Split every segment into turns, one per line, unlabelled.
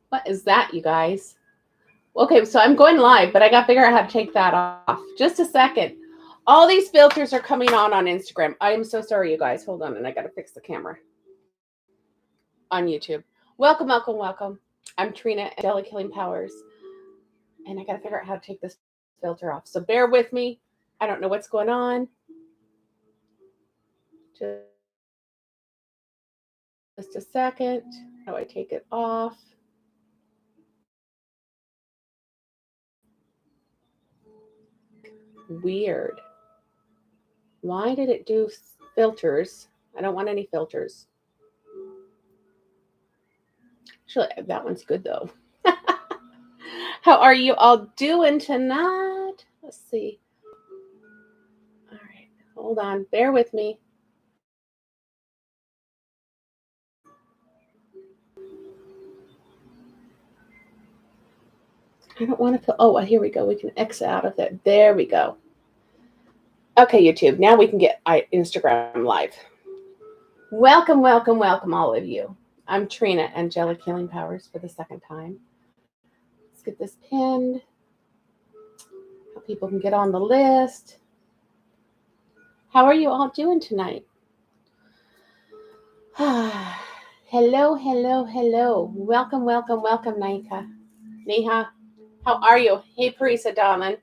What is that, you guys? Okay, so I'm going live, but I got to figure out how to take that off. Just a second. All these filters are coming on Instagram. I am so sorry, you guys. Hold on, and I got to fix the camera on YouTube. Welcome, welcome, welcome. I'm Trina, AngelicHealingPowers, and I got to figure out how to take this filter off. So bear with me. I don't know what's going on. Just a second. How do I take it off? Weird. Why did it do filters? I don't want any filters. Actually, that one's good though. How are you all doing tonight? Let's see. All right, hold on. Bear with me. I don't want to feel. Oh, well, here we go. We can exit out of it. There we go. Okay, YouTube. Now we can get Instagram live. Welcome, welcome, welcome, all of you. I'm Trina, Angelic Healing Powers, for the second time. Let's get this pinned. How people can get on the list. How are you all doing tonight? Hello, hello, hello. Welcome, welcome, welcome, Naika. Neha, how are you? Hey, Parisa, darling.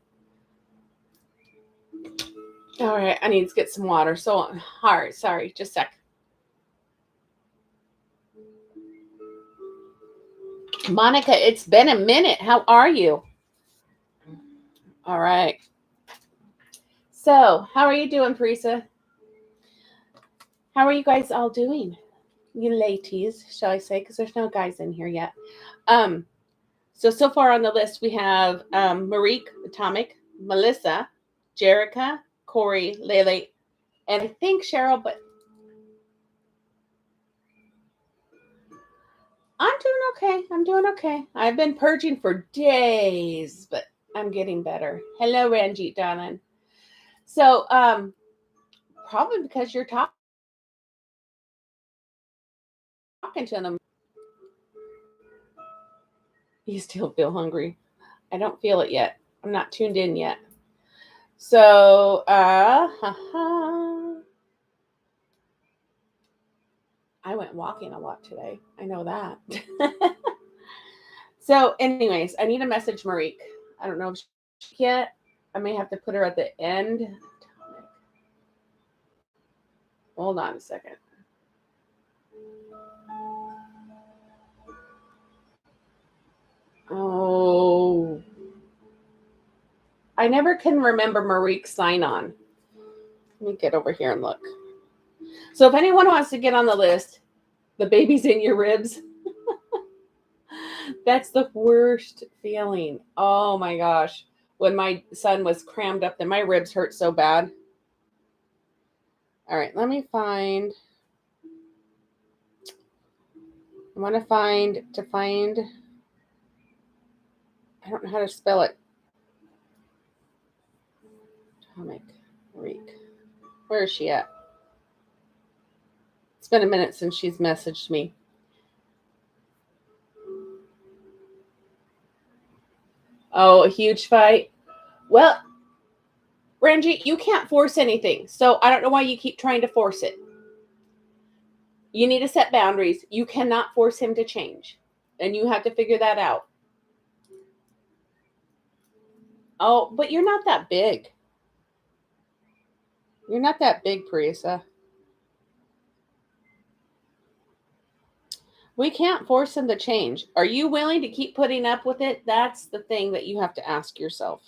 All right, I need to get some water. So hard. Sorry, just a sec. Monica, it's been a minute. How are you? All right. So, how are you doing, Parisa? How are you guys all doing? You ladies, shall I say, because there's no guys in here yet. So far on the list, we have Marique, Atomic, Melissa, Jerica, Corey, Lele, and I think Cheryl, but I'm doing okay. I'm doing okay. I've been purging for days, but I'm getting better. Hello, Ranjit, darling. So, probably because you're talking to them. You still feel hungry. I don't feel it yet. I'm not tuned in yet. So, I went walking a lot today. I know that. So, anyways, I need to message Marique. I don't know if she yet. I may have to put her at the end. Hold on a second. Oh, I never can remember Marique's sign on. Let me get over here and look. So if anyone wants to get on the list, the baby's in your ribs. That's the worst feeling. Oh my gosh. When my son was crammed up, then my ribs hurt so bad. All right, let me find. I want to find. I don't know how to spell it. Atomic Marique. Where is she at? It's been a minute since she's messaged me. Oh, a huge fight. Well, Ranjit, you can't force anything. So I don't know why you keep trying to force it. You need to set boundaries. You cannot force him to change. And you have to figure that out. Oh, but you're not that big. You're not that big, Parisa. We can't force him to change. Are you willing to keep putting up with it? That's the thing that you have to ask yourself.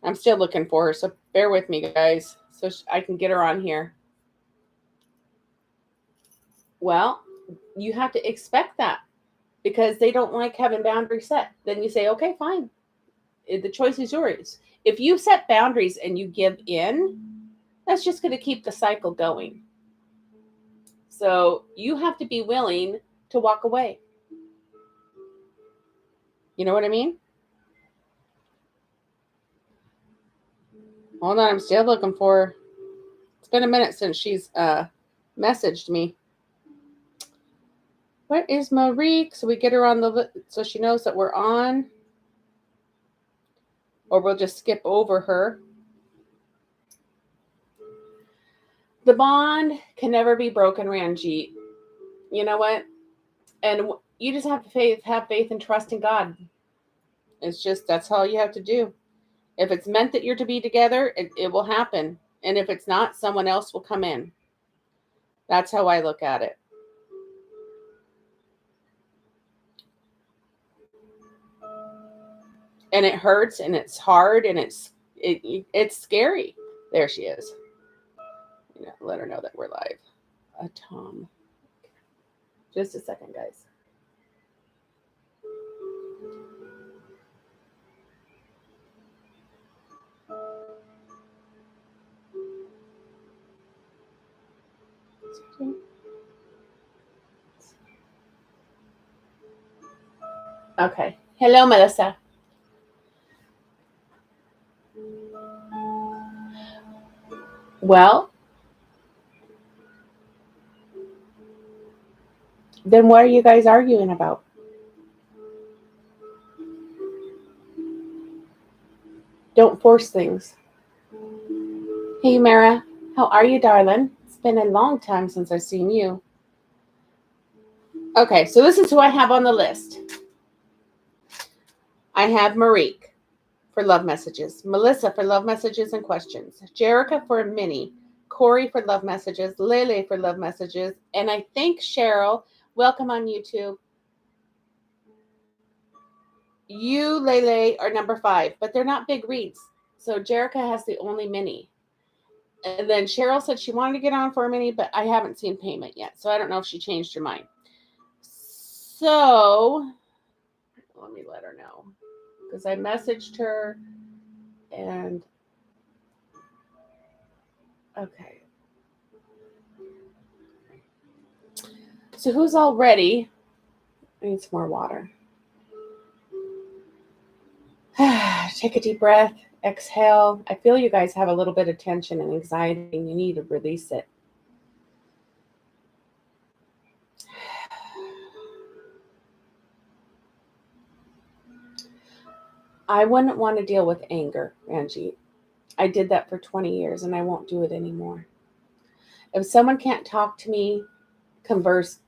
I'm still looking for her, so bear with me, guys, so I can get her on here. Well, you have to expect that because they don't like having boundaries set. Then you say, okay, fine. The choice is yours. If you set boundaries and you give in, that's just going to keep the cycle going. So you have to be willing to walk away. You know what I mean? Hold on, I'm still looking for her. It's been a minute since she's messaged me. Where is Marie? So we get her on the so she knows that we're on. Or we'll just skip over her. The bond can never be broken, Ranjit. You know what? And you just have faith and trust in God. It's just, that's all you have to do. If it's meant that you're to be together, it will happen. And if it's not, someone else will come in. That's how I look at it. And it hurts and it's hard and it's scary. There she is. Let her know that we're live. Tom. Just a second, guys. Okay. Hello, Melissa. Well, then what are you guys arguing about? Don't force things. Hey, Mara. How are you, darling? It's been a long time since I've seen you. Okay, so this is who I have on the list. I have Marique for love messages, Melissa for love messages and questions, Jerica for Minnie, Corey for love messages, Lele for love messages, and I think Cheryl, welcome on YouTube. You, Lele, are number 5, but they're not big reads. So Jerica has the only mini. And then Cheryl said she wanted to get on for a mini, but I haven't seen payment yet. So I don't know if she changed her mind. So let me let her know. Because I messaged her and okay. So who's all ready? I need some more water. Take a deep breath. Exhale. I feel you guys have a little bit of tension and anxiety and you need to release it. I wouldn't want to deal with anger, Angie. I did that for 20 years and I won't do it anymore. If someone can't talk to me, converse,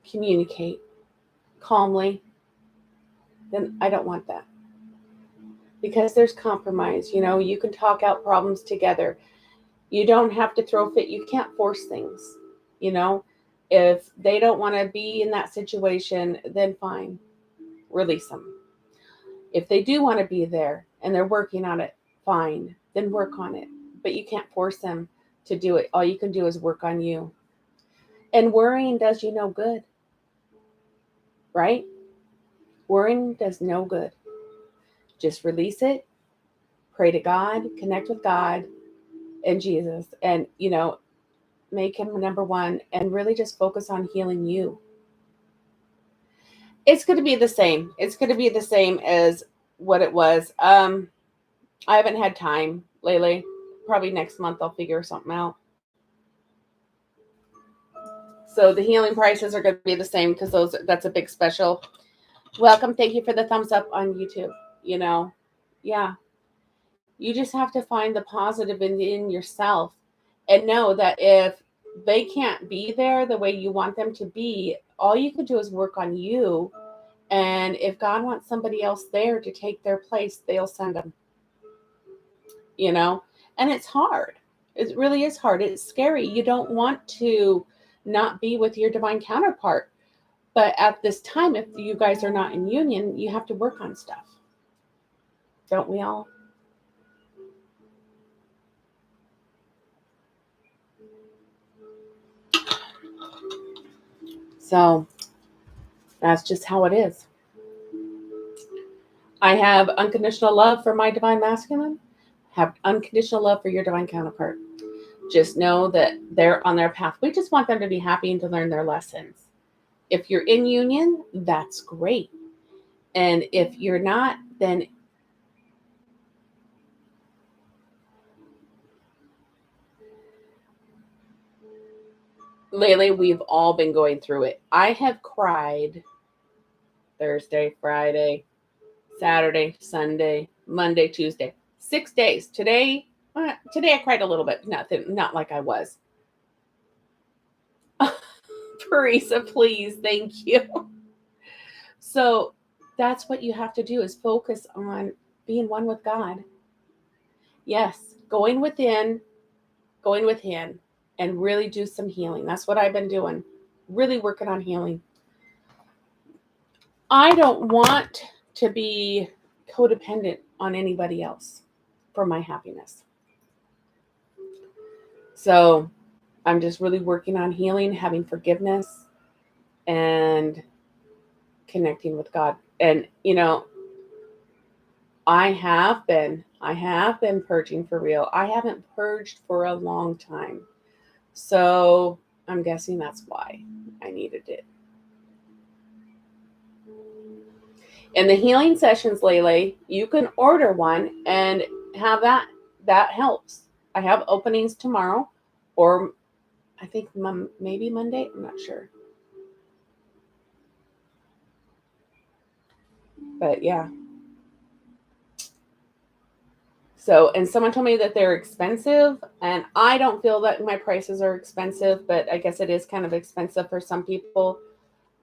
communicate calmly, then I don't want that. Because there's compromise. You can talk out problems together. You don't have to throw fit. You can't force things. If they don't want to be in that situation, then fine, release them. If they do want to be there and they're working on it, fine, then work on it. But you can't force them to do it. All you can do is work on you. And worrying does you no good, right? Worrying does no good. Just release it, pray to God, connect with God and Jesus, and, make him number one and really just focus on healing you. It's going to be the same. It's going to be the same as what it was. I haven't had time lately. Probably next month I'll figure something out. So the healing prices are going to be the same because that's a big special. Welcome. Thank you for the thumbs up on YouTube. Yeah. You just have to find the positive in yourself and know that if they can't be there the way you want them to be, all you can do is work on you. And if God wants somebody else there to take their place, they'll send them. And it's hard. It really is hard. It's scary. You don't want to not be with your divine counterpart. But at this time, if you guys are not in union, you have to work on stuff. Don't we all? So that's just how it is. I have unconditional love for my divine masculine. Have unconditional love for your divine counterpart. Just know that they're on their path. We just want them to be happy and to learn their lessons. If you're in union, that's great. And if you're not, then Lele, we've all been going through it. I have cried Thursday, Friday, Saturday, Sunday, Monday, Tuesday. 6 days. Today I cried a little bit. Not like I was. Parisa, please. Thank you. So that's what you have to do, is focus on being one with God. Yes, going within, and really do some healing. That's what I've been doing. Really working on healing. I don't want to be codependent on anybody else for my happiness. So I'm just really working on healing, having forgiveness, and connecting with God. And, I have been purging for real. I haven't purged for a long time. So I'm guessing that's why I needed it. And the healing sessions, Lele, you can order one and have that. That helps. I have openings tomorrow, or I think maybe Monday. I'm not sure. But yeah. So, and someone told me that they're expensive, and I don't feel that my prices are expensive, but I guess it is kind of expensive for some people.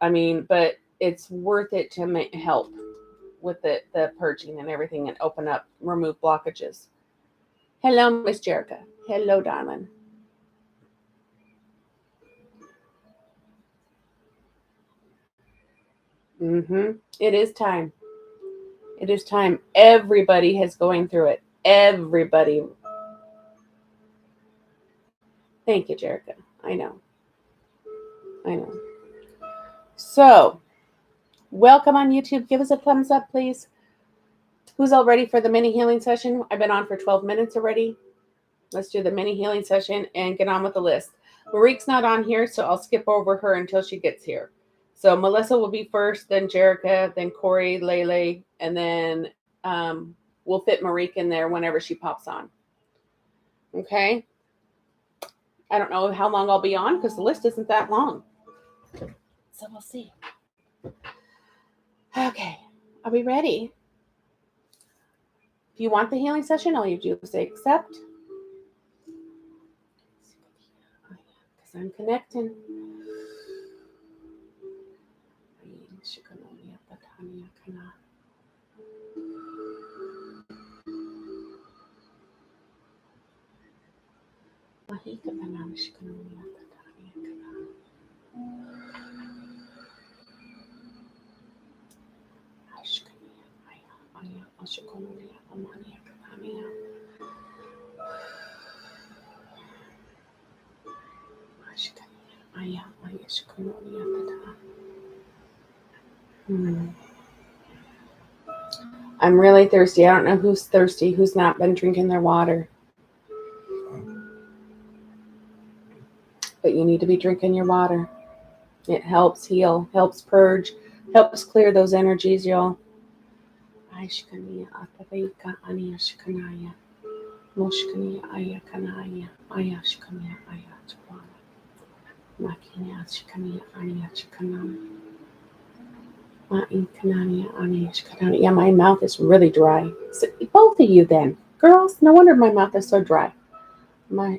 I mean, but it's worth it to help with the purging and everything, and open up, remove blockages. Hello, Miss Jerica. Hello, darling. It is time. It is time. Everybody is going through it. Everybody. Thank you, Jerica. I know. So, welcome on YouTube. Give us a thumbs up, please. Who's all ready for the mini healing session? I've been on for 12 minutes already. Let's do the mini healing session and get on with the list. Marique's not on here, so I'll skip over her until she gets here. So Melissa will be first, then Jerica, then Corey, Lele, and then we'll fit Marique in there whenever she pops on. Okay? I don't know how long I'll be on because the list isn't that long. So we'll see. Okay. Are we ready? If you want the healing session, all you do is say accept. Because I'm connecting. I'm really thirsty. I don't know who's thirsty, who's not been drinking their water. But you need to be drinking your water. It helps heal, helps purge, helps clear those energies, y'all. Yeah, my mouth is really dry. So both of you then. Girls, no wonder my mouth is so dry. There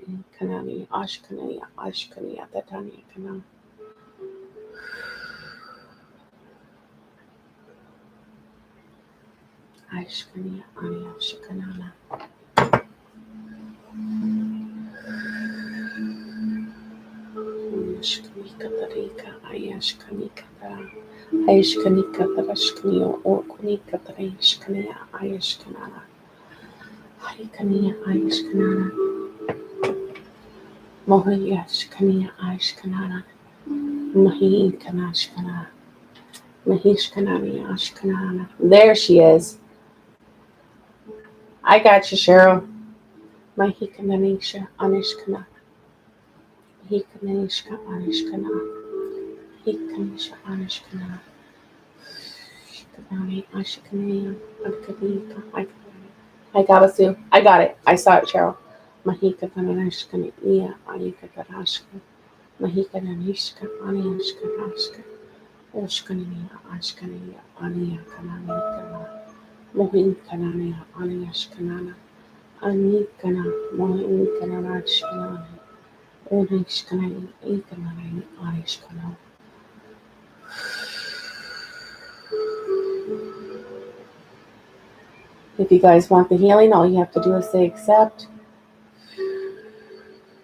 she is. I got you, Cheryl. I got it, Sue. I got it. I saw it, Cheryl. Mahikana Nishka Aniashka Nashka. Oshkanania Ashkania Ania Kanani Mohin Kanania Aniashkanana. Anikana Mohin Kananashkanani. Onishkanani Ikanani Anishkana. If you guys want the healing, all you have to do is say accept.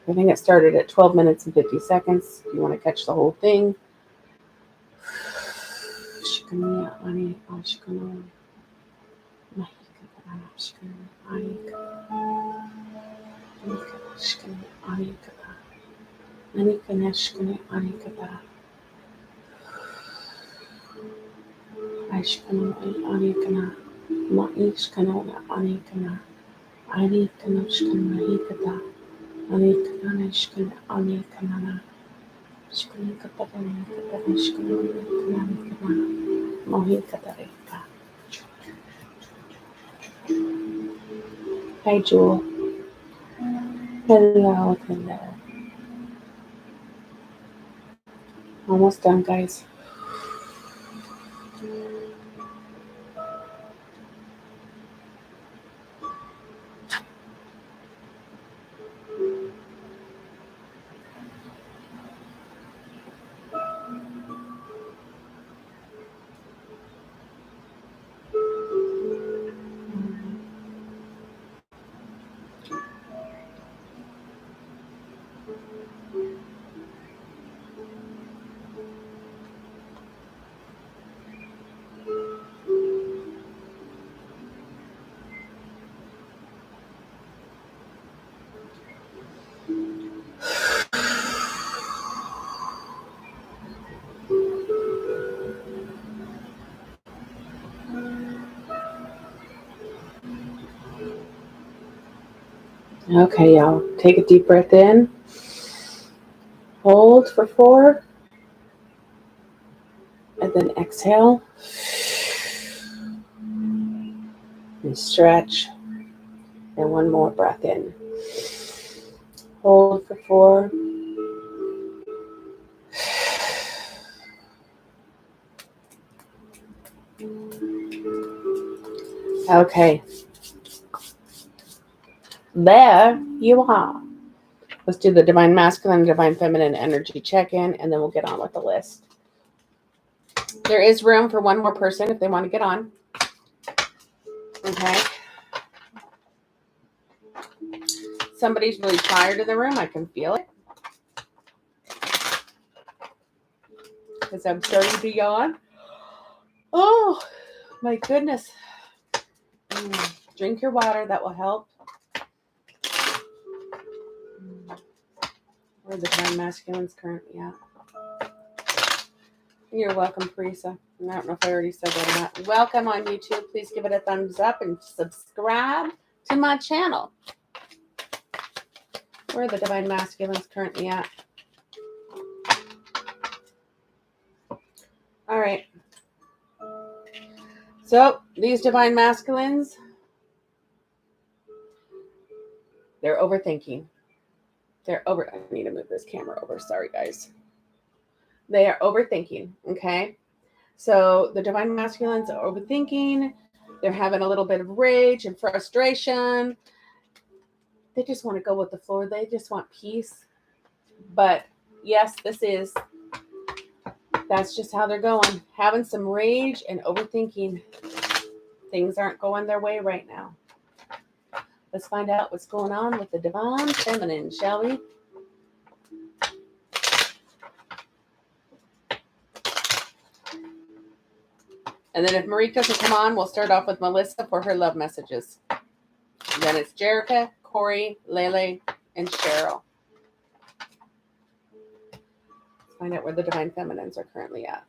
I think it started at 12 minutes and 50 seconds. If you want to catch the whole thing. Shikania Ani Ashkana. Mahika Ashkana Anika. Ashkana Anika. Anika Nashkana Anika. Ashkana Anikana. Maishkana Anikana. Anikana Shkana Hikata. Anikana Shkana Anikana. Shkana Katana Shkana Mohikatarika. Hi Jewel. Hello. Almost done, guys. Okay, y'all. Take a deep breath in. Hold for 4. And then exhale. And stretch. And one more breath in. Hold for 4. Okay. There you are. Let's do the divine masculine, divine feminine energy check-in, and then we'll get on with the list. There is room for one more person if they want to get on. Okay. Somebody's really tired in the room. I can feel it. Because I'm starting to yawn. Oh, my goodness. Drink your water. That will help. Where the divine masculines currently at? You're welcome, Parisa. I don't know if I already said that or not. Welcome on YouTube. Please give it a thumbs up and subscribe to my channel. Where are the divine masculines currently at? All right. So these divine masculines, they're overthinking. I need to move this camera over. Sorry, guys. They are overthinking. Okay. So the divine masculines are overthinking. They're having a little bit of rage and frustration. They just want to go with the flow. They just want peace. But yes, that's just how they're going. Having some rage and overthinking. Things aren't going their way right now. Let's find out what's going on with the divine feminine, shall we? And then if Marika doesn't come on, we'll start off with Melissa for her love messages. And then it's Jerica, Corey, Lele, and Cheryl. Let's find out where the divine feminines are currently at.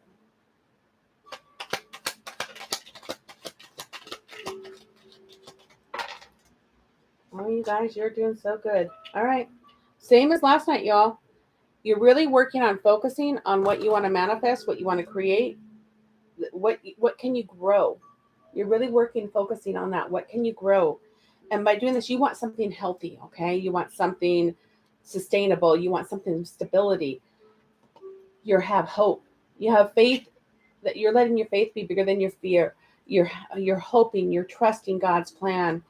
Oh, you guys, you're doing so good. All right. Same as last night, y'all. You're really working on focusing on what you want to manifest, what you want to create. What can you grow? You're really focusing on that. What can you grow? And by doing this, you want something healthy, okay? You want something sustainable. You want something stability. You have hope. You have faith, that you're letting your faith be bigger than your fear. You're hoping, you're trusting God's plan,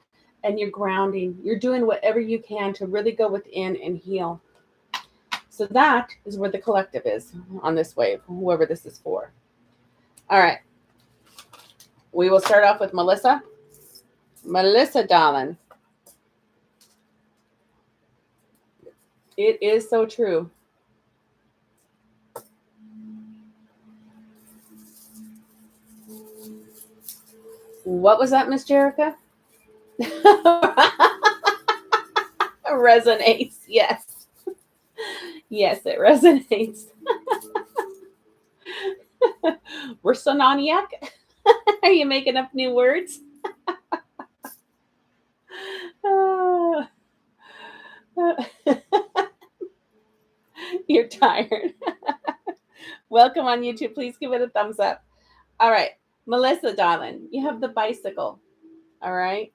and you're grounding. You're doing whatever you can to really go within and heal. So that is where the collective is on this wave, whoever this is for. All right. We will start off with Melissa. Melissa, darling. It is so true. What was that, Miss Jerica? Resonates, yes. Yes, it resonates. Resonaniac? Are you making up new words? You're tired. Welcome on YouTube. Please give it a thumbs up. All right. Melissa, darling, you have the bicycle. All right.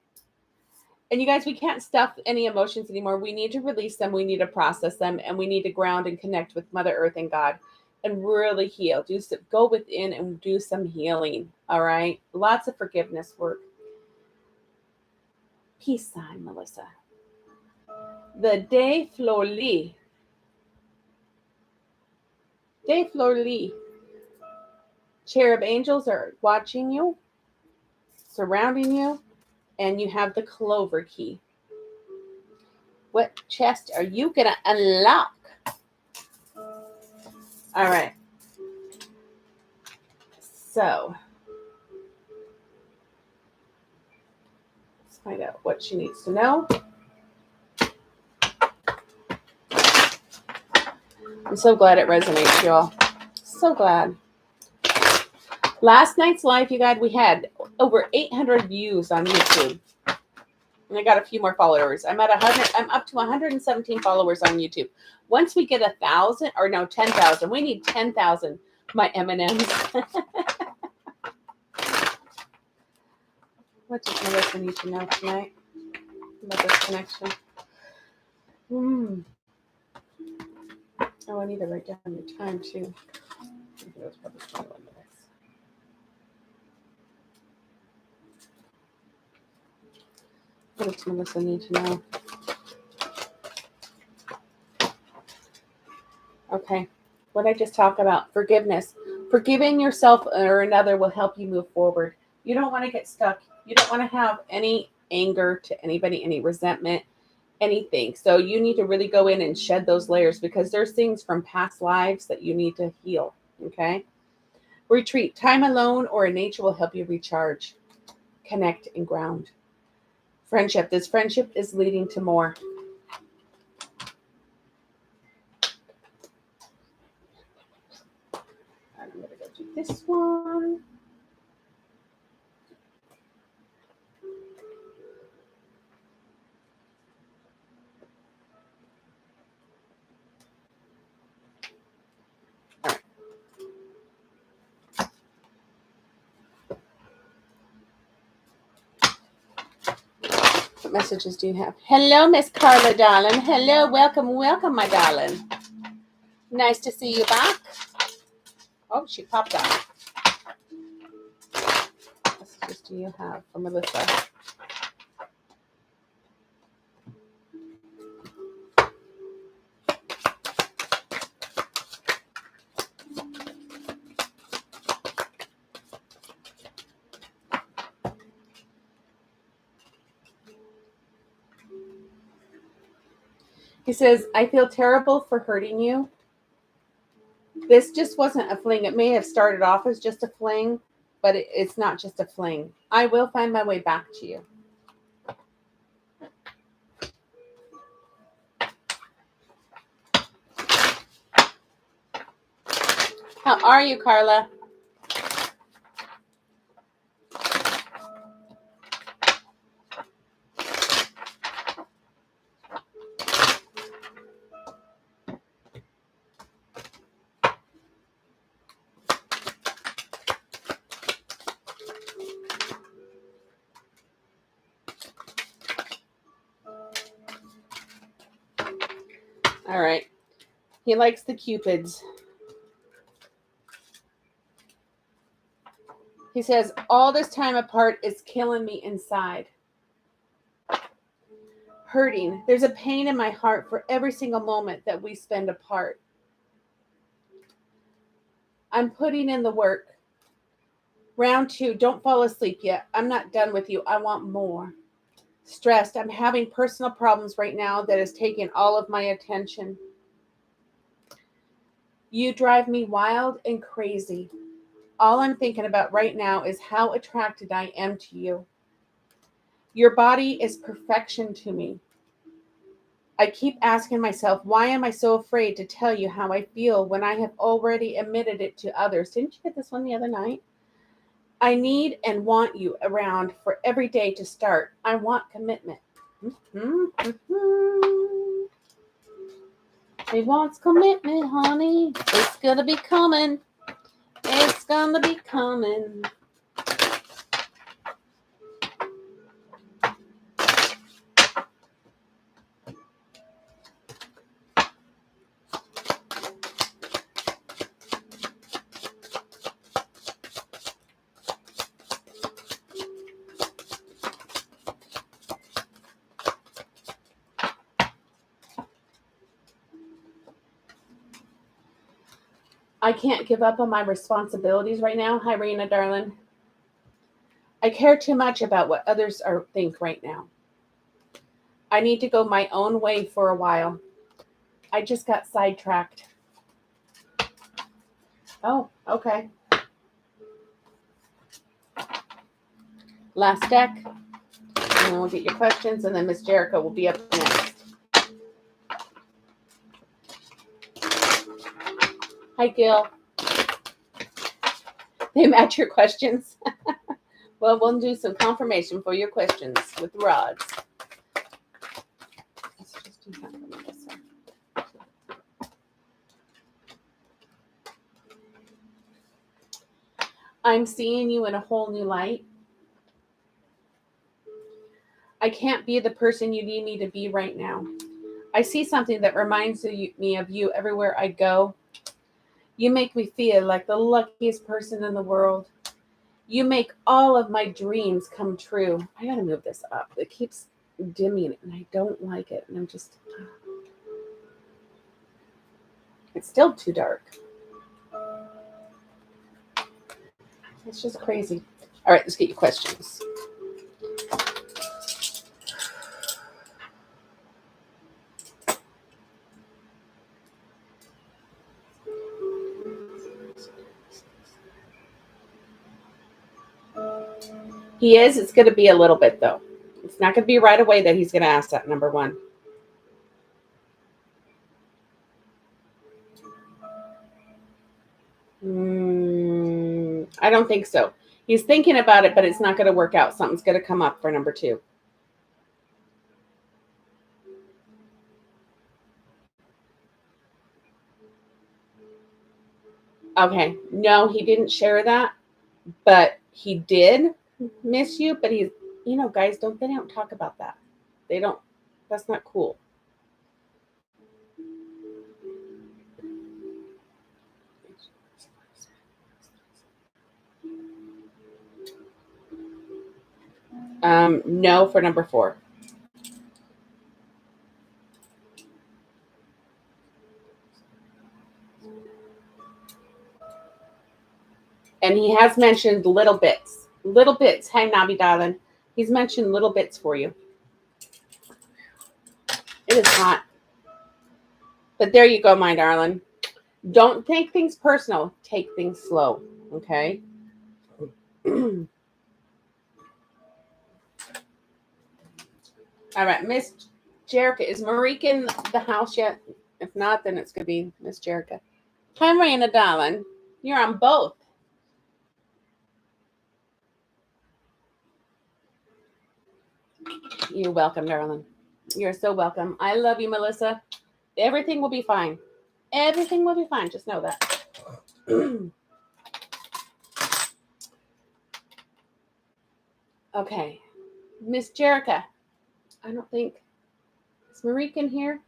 And you guys, we can't stuff any emotions anymore. We need to release them. We need to process them. And we need to ground and connect with Mother Earth and God and really heal. Go within and do some healing. All right. Lots of forgiveness work. Peace sign, Melissa. The De Fleur-Lis. De Fleur-Lis. Cherub angels are watching you, surrounding you, and you have the clover key. What chest are you going to unlock? All right. So, let's find out what she needs to know. I'm so glad it resonates, y'all. So glad. Last night's live, you guys, we had over 800 views on YouTube. And I got a few more followers. I'm up to 117 followers on YouTube. Once we get 1,000, or no, 10,000. We need 10,000, my M&Ms. What does Melissa need to know tonight about this connection? Oh, I need to write down your time, too. I think it was probably 21 minutes. What does Melissa need to know? Okay. What did I just talk about? Forgiveness. Forgiving yourself or another will help you move forward. You don't want to get stuck. You don't want to have any anger to anybody, any resentment, anything. So you need to really go in and shed those layers because there's things from past lives that you need to heal. Okay. Retreat. Time alone or in nature will help you recharge, connect, and ground. Friendship. This friendship is leading to more. I'm going to go do this one. All right. What messages do you have? Hello, Miss Carla, darling. Hello, welcome, my darling. Nice to see you back. Oh, she popped out. What messages do you have from Melissa? He says, I feel terrible for hurting you. This just wasn't a fling. It may have started off as just a fling, but it's not just a fling. I will find my way back to you. How are you, Carla? All right. He likes the cupids. He says, all this time apart is killing me inside. Hurting. There's a pain in my heart for every single moment that we spend apart. I'm putting in the work. Round 2, don't fall asleep yet. I'm not done with you. I want more. Stressed. I'm having personal problems right now that is taking all of my attention. You drive me wild and crazy. All I'm thinking about right now is how attracted I am to you. Your body is perfection to me. I keep asking myself, why am I so afraid to tell you how I feel when I have already admitted it to others? Didn't you get this one the other night? I need and want you around for every day to start. I want commitment. He wants commitment, honey. It's going to be coming. It's going to be coming. I can't give up on my responsibilities right now. Hi, Rena, darling. I care too much about what others think right now. I need to go my own way for a while. I just got sidetracked. Oh, okay. Last deck. And then we'll get your questions, and then Miss Jerica will be up next. Hi, Gil. They match your questions. Well, we'll do some confirmation for your questions with rods. Let's just do that for Melissa. I'm seeing you in a whole new light. I can't be the person you need me to be right now. I see something that reminds me of you everywhere I go. You make me feel like the luckiest person in the world. You make all of my dreams come true. I gotta move this up. It keeps dimming it, and I don't like it. And I'm just... It's still too dark. It's just crazy. All right, let's get your questions. He is. It's going to be a little bit, though. It's not going to be right away that he's going to ask that, number one. I don't think so. He's thinking about it, but it's not going to work out. Something's going to come up for number 2. Okay. No, he didn't share that, but he did miss you. But he's, guys, they don't talk about that. They don't. That's not cool. No for number 4. And he has mentioned little bits. Little bits. Hey, Navi, darling. He's mentioned little bits for you. It is hot. But there you go, my darling. Don't take things personal. Take things slow. Okay? All right, Miss Jerica. Is Marique in the house yet? If not, then it's going to be Miss Jerica. Hi, Marina, darling. You're on both. You're welcome, darling. You're so welcome. I love you, Melissa. Everything will be fine. Everything will be fine. Just know that. Okay. Miss Jerica. I don't think... Is Marique in here?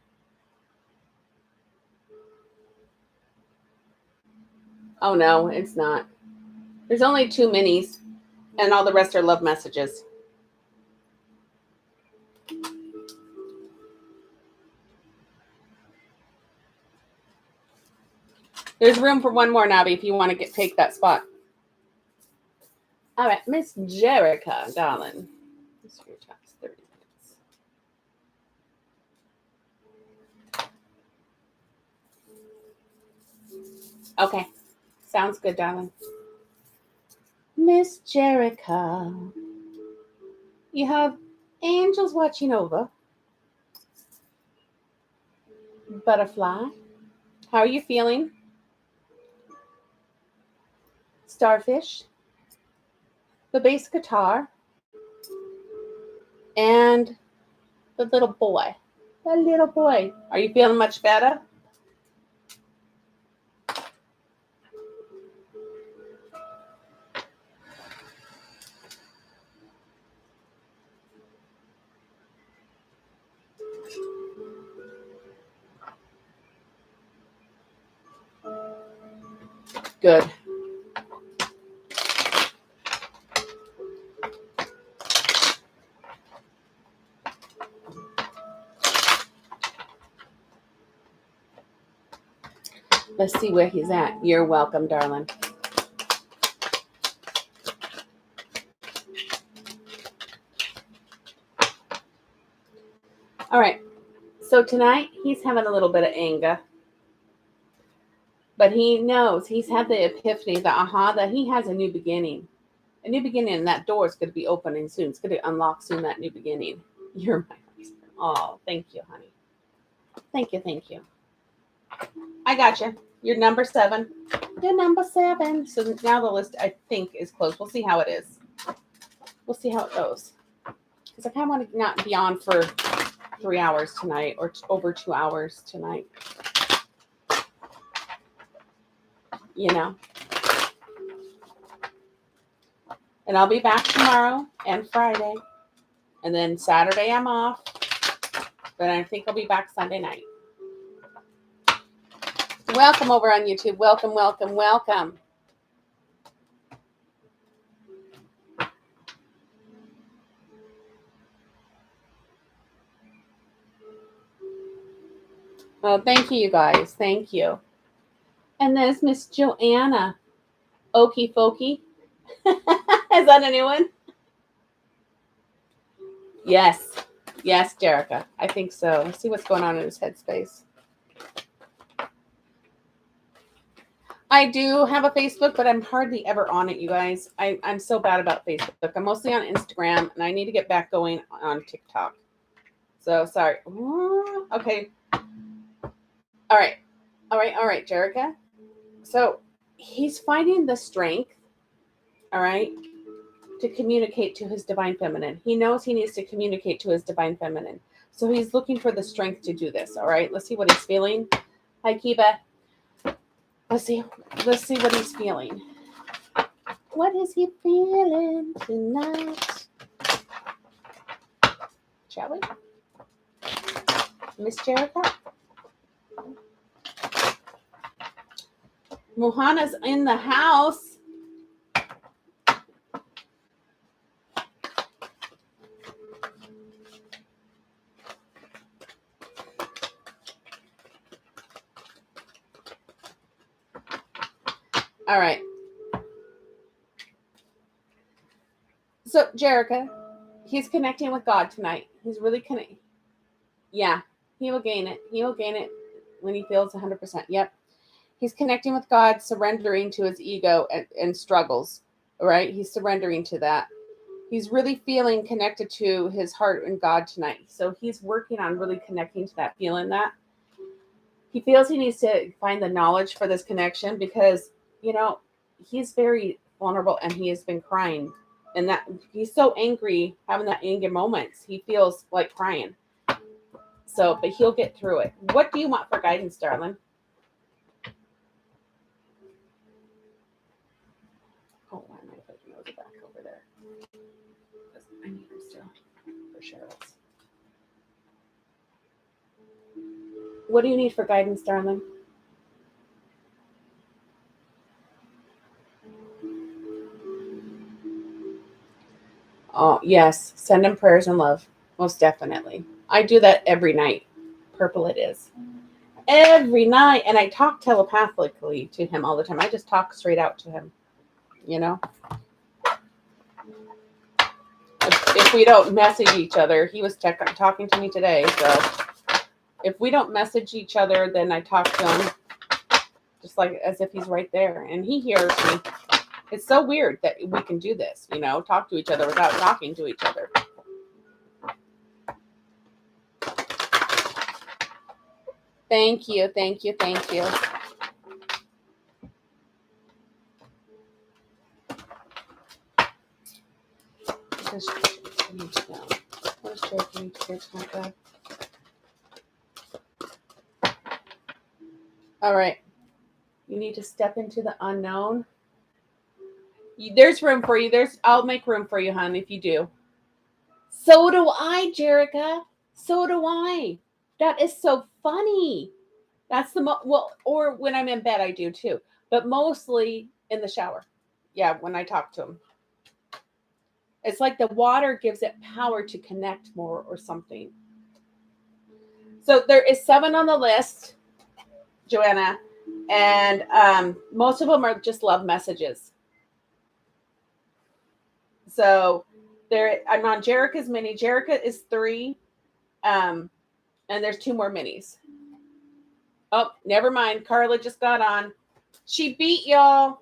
Oh, no, it's not. There's only 2 minis, and all the rest are love messages. There's room for one more, Navi, if you want to take that spot. All right, Miss Jerica, darling. This is your top 30 minutes. Okay, sounds good, darling. Miss Jerica, you have angels watching over. Butterfly, how are you feeling? Starfish, the bass guitar, and the little boy. The little boy. Are you feeling much better? Good. Let's see where he's at. You're welcome, darling. All right. So tonight, he's having a little bit of anger. But he knows, he's had the epiphany, the aha, that he has a new beginning. A new beginning, and that door is going to be opening soon. It's going to unlock soon, that new beginning. You're my husband. Oh, thank you, honey. Thank you, thank you. I got you. You're number 7. You're number 7. So now the list, I think, is closed. We'll see how it is. We'll see how it goes. Because I kind of want to not be on for 3 hours tonight or over 2 hours tonight. You know. And I'll be back tomorrow and Friday. And then Saturday I'm off. But I think I'll be back Sunday night. Welcome over on YouTube. Welcome, welcome, welcome. Well, thank you, you guys. Thank you. And there's Miss Joanna. Okie Folky. Is that a new one? Yes. Yes, Jerica. I think so. Let's see what's going on in his headspace. I do have a Facebook, but I'm hardly ever on it, you guys. I'm so bad about Facebook. I'm mostly on Instagram, and I need to get back going on TikTok. So, sorry. Okay. All right, Jerica. So, he's finding the strength, all right, to communicate to his divine feminine. He knows he needs to communicate to his divine feminine. So, he's looking for the strength to do this, all right? Let's see what he's feeling. Hi, Kiba. Let's see what he's feeling. What is he feeling tonight? Shall we? Miss Jerica? Mohana's in the house. All right. So, Jerica, he's connecting with God tonight. He's really connecting. Yeah, he will gain it. He will gain it when he feels 100%. Yep. He's connecting with God, surrendering to his ego and struggles. All right. He's surrendering to that. He's really feeling connected to his heart and God tonight. So he's working on really connecting to that, feeling that. He feels he needs to find the knowledge for this connection because, you know, he's very vulnerable and he has been crying. And that he's so angry, having that anger moments. He feels like crying. So, but he'll get through it. What do you want for guidance, darling? Oh, why am I putting those back over there? I need them still for Cheryl's. What do you need for guidance, darling? Oh, yes. Send him prayers and love. Most definitely. I do that every night. Purple it is. Every night. And I talk telepathically to him all the time. I just talk straight out to him. You know? If we don't message each other, he was talking to me today. So if we don't message each other, then I talk to him just like as if he's right there. And he hears me. It's so weird that we can do this, you know, talk to each other without talking to each other. Thank you, thank you, thank you. What is Jerica need to do, my God? All right. You need to step into the unknown. There's room for you. I'll make room for you, hon, if you do. So do I, Jerica. So do I. That is so funny. That's well, or when I'm in bed, I do too. But mostly in the shower. Yeah, when I talk to him. It's like the water gives it power to connect more or something. So there is 7 on the list, Joanna. And most of them are just love messages. So I'm on Jerica's mini. Jerica is 3. And there's 2 more minis. Oh, never mind. Carla just got on. She beat y'all.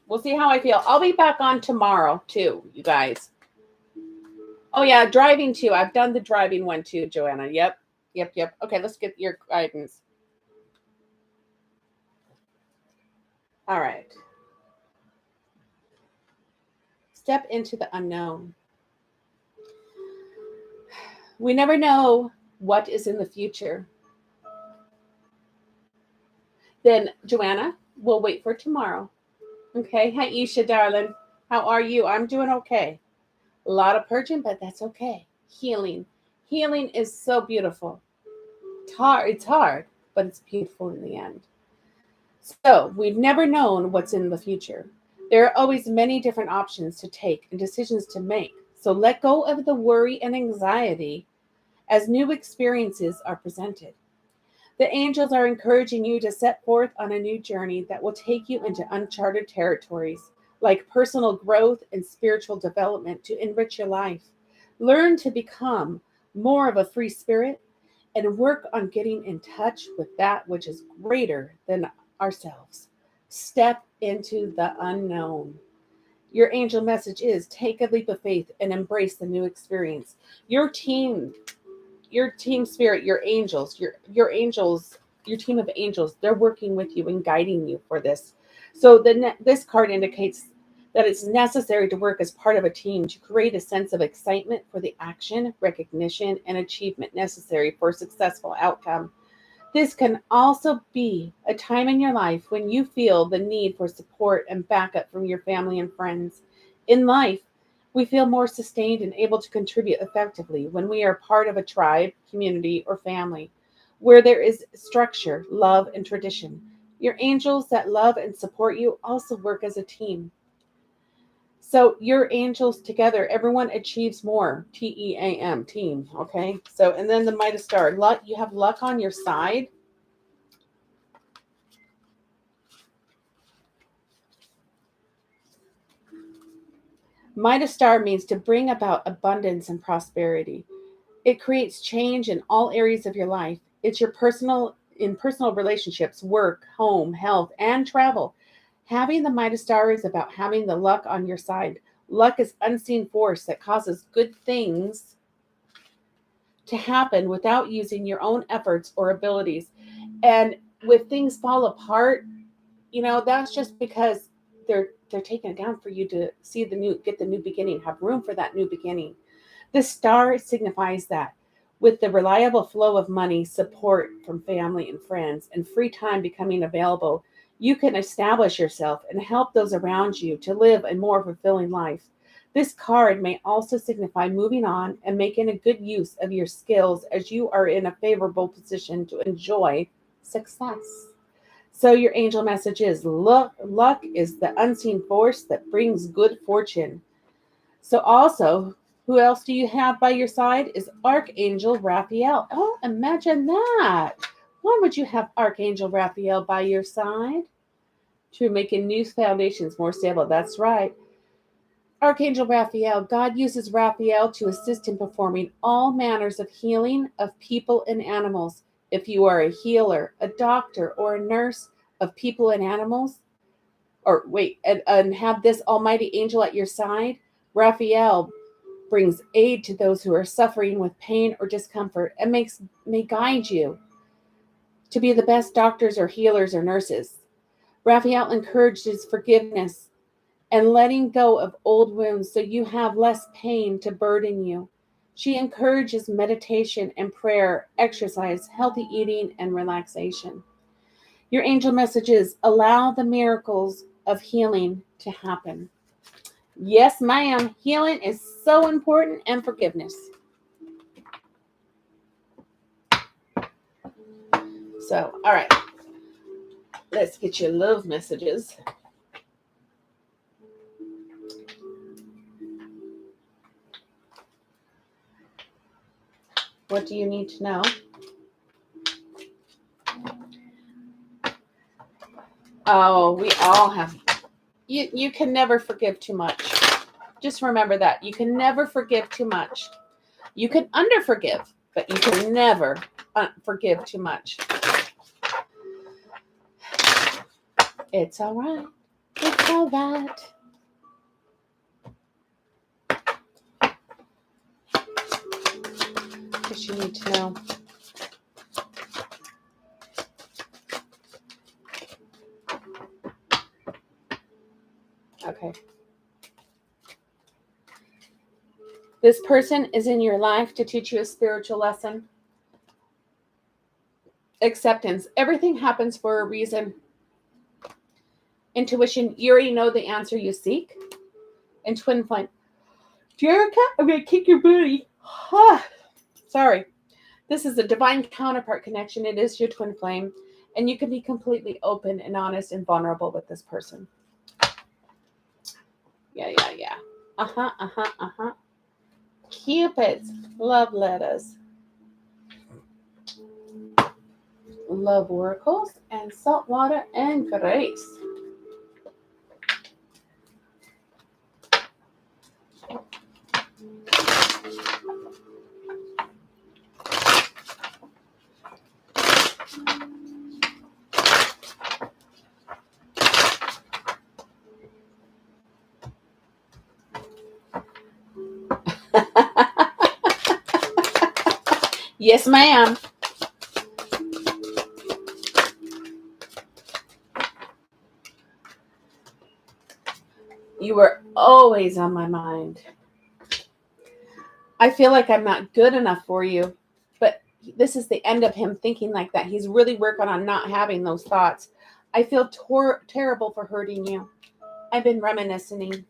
We'll see how I feel. I'll be back on tomorrow too, you guys. Oh yeah, driving too. I've done the driving one too, Joanna. Yep. Okay, let's get your guidance. All right. Step into the unknown. We never know what is in the future. Then, Joanna, we'll wait for tomorrow. Okay. Hi, Isha, darling. How are you? I'm doing okay. A lot of purging, but that's okay. Healing. Healing is so beautiful. It's hard, but it's beautiful in the end. So we've never known what's in the future. There are always many different options to take and decisions to make. So let go of the worry and anxiety as new experiences are presented. The angels are encouraging you to set forth on a new journey that will take you into uncharted territories, like personal growth and spiritual development to enrich your life. Learn to become more of a free spirit and work on getting in touch with that which is greater than ourselves. Step into the unknown. Your angel message is take a leap of faith and embrace the new experience. Your team spirit, your angels, your angels, your team of angels, they're working with you and guiding you for this. So this card indicates that it's necessary to work as part of a team to create a sense of excitement for the action, recognition, and achievement necessary for a successful outcome. This can also be a time in your life when you feel the need for support and backup from your family and friends. In life, we feel more sustained and able to contribute effectively when we are part of a tribe, community, or family, where there is structure, love, and tradition. Your angels that love and support you also work as a team. So your angels together, everyone achieves more. TEAM, team. Okay. So, and then the Midas Star. Luck. You have luck on your side. Midas Star means to bring about abundance and prosperity. It creates change in all areas of your life. It's your personal relationships, work, home, health, and travel. Having the Midas Star is about having the luck on your side. Luck is unseen force that causes good things to happen without using your own efforts or abilities. And when things fall apart, that's just because they're taking it down for you to get the new beginning, have room for that new beginning. The star signifies that with the reliable flow of money, support from family and friends, and free time becoming available, you can establish yourself and help those around you to live a more fulfilling life. This card may also signify moving on and making a good use of your skills as you are in a favorable position to enjoy success. So your angel message is luck is the unseen force that brings good fortune. So also, who else do you have by your side is Archangel Raphael. Oh, imagine that. Why would you have Archangel Raphael by your side? To making new foundations more stable. That's right. Archangel Raphael, God uses Raphael to assist in performing all manners of healing of people and animals. If you are a healer, a doctor, or a nurse of people and animals, and have this almighty angel at your side, Raphael brings aid to those who are suffering with pain or discomfort and may guide you to be the best doctors or healers or nurses. Raphael encourages forgiveness and letting go of old wounds so you have less pain to burden you. She encourages meditation and prayer, exercise, healthy eating, and relaxation. Your angel messages allow the miracles of healing to happen. Yes, ma'am. Healing is so important, and forgiveness. So, all right. Let's get your love messages. What do you need to know? Oh, we all have. You can never forgive too much. Just remember that. You can never forgive too much. You can underforgive, but you can never forgive too much. It's all right. It's all right. What you need to know. Okay. This person is in your life to teach you a spiritual lesson. Acceptance. Everything happens for a reason. Intuition. You already know the answer you seek. And twin flame. Jerica, I'm going to kick your booty. Sorry. This is a divine counterpart connection. It is your twin flame. And you can be completely open and honest and vulnerable with this person. Yeah. Cupid's love letters. Love oracles and saltwater and grace. Yes, ma'am. You were always on my mind. I feel like I'm not good enough for you, but this is the end of him thinking like that. He's really working on not having those thoughts. I feel terrible for hurting you. I've been reminiscing.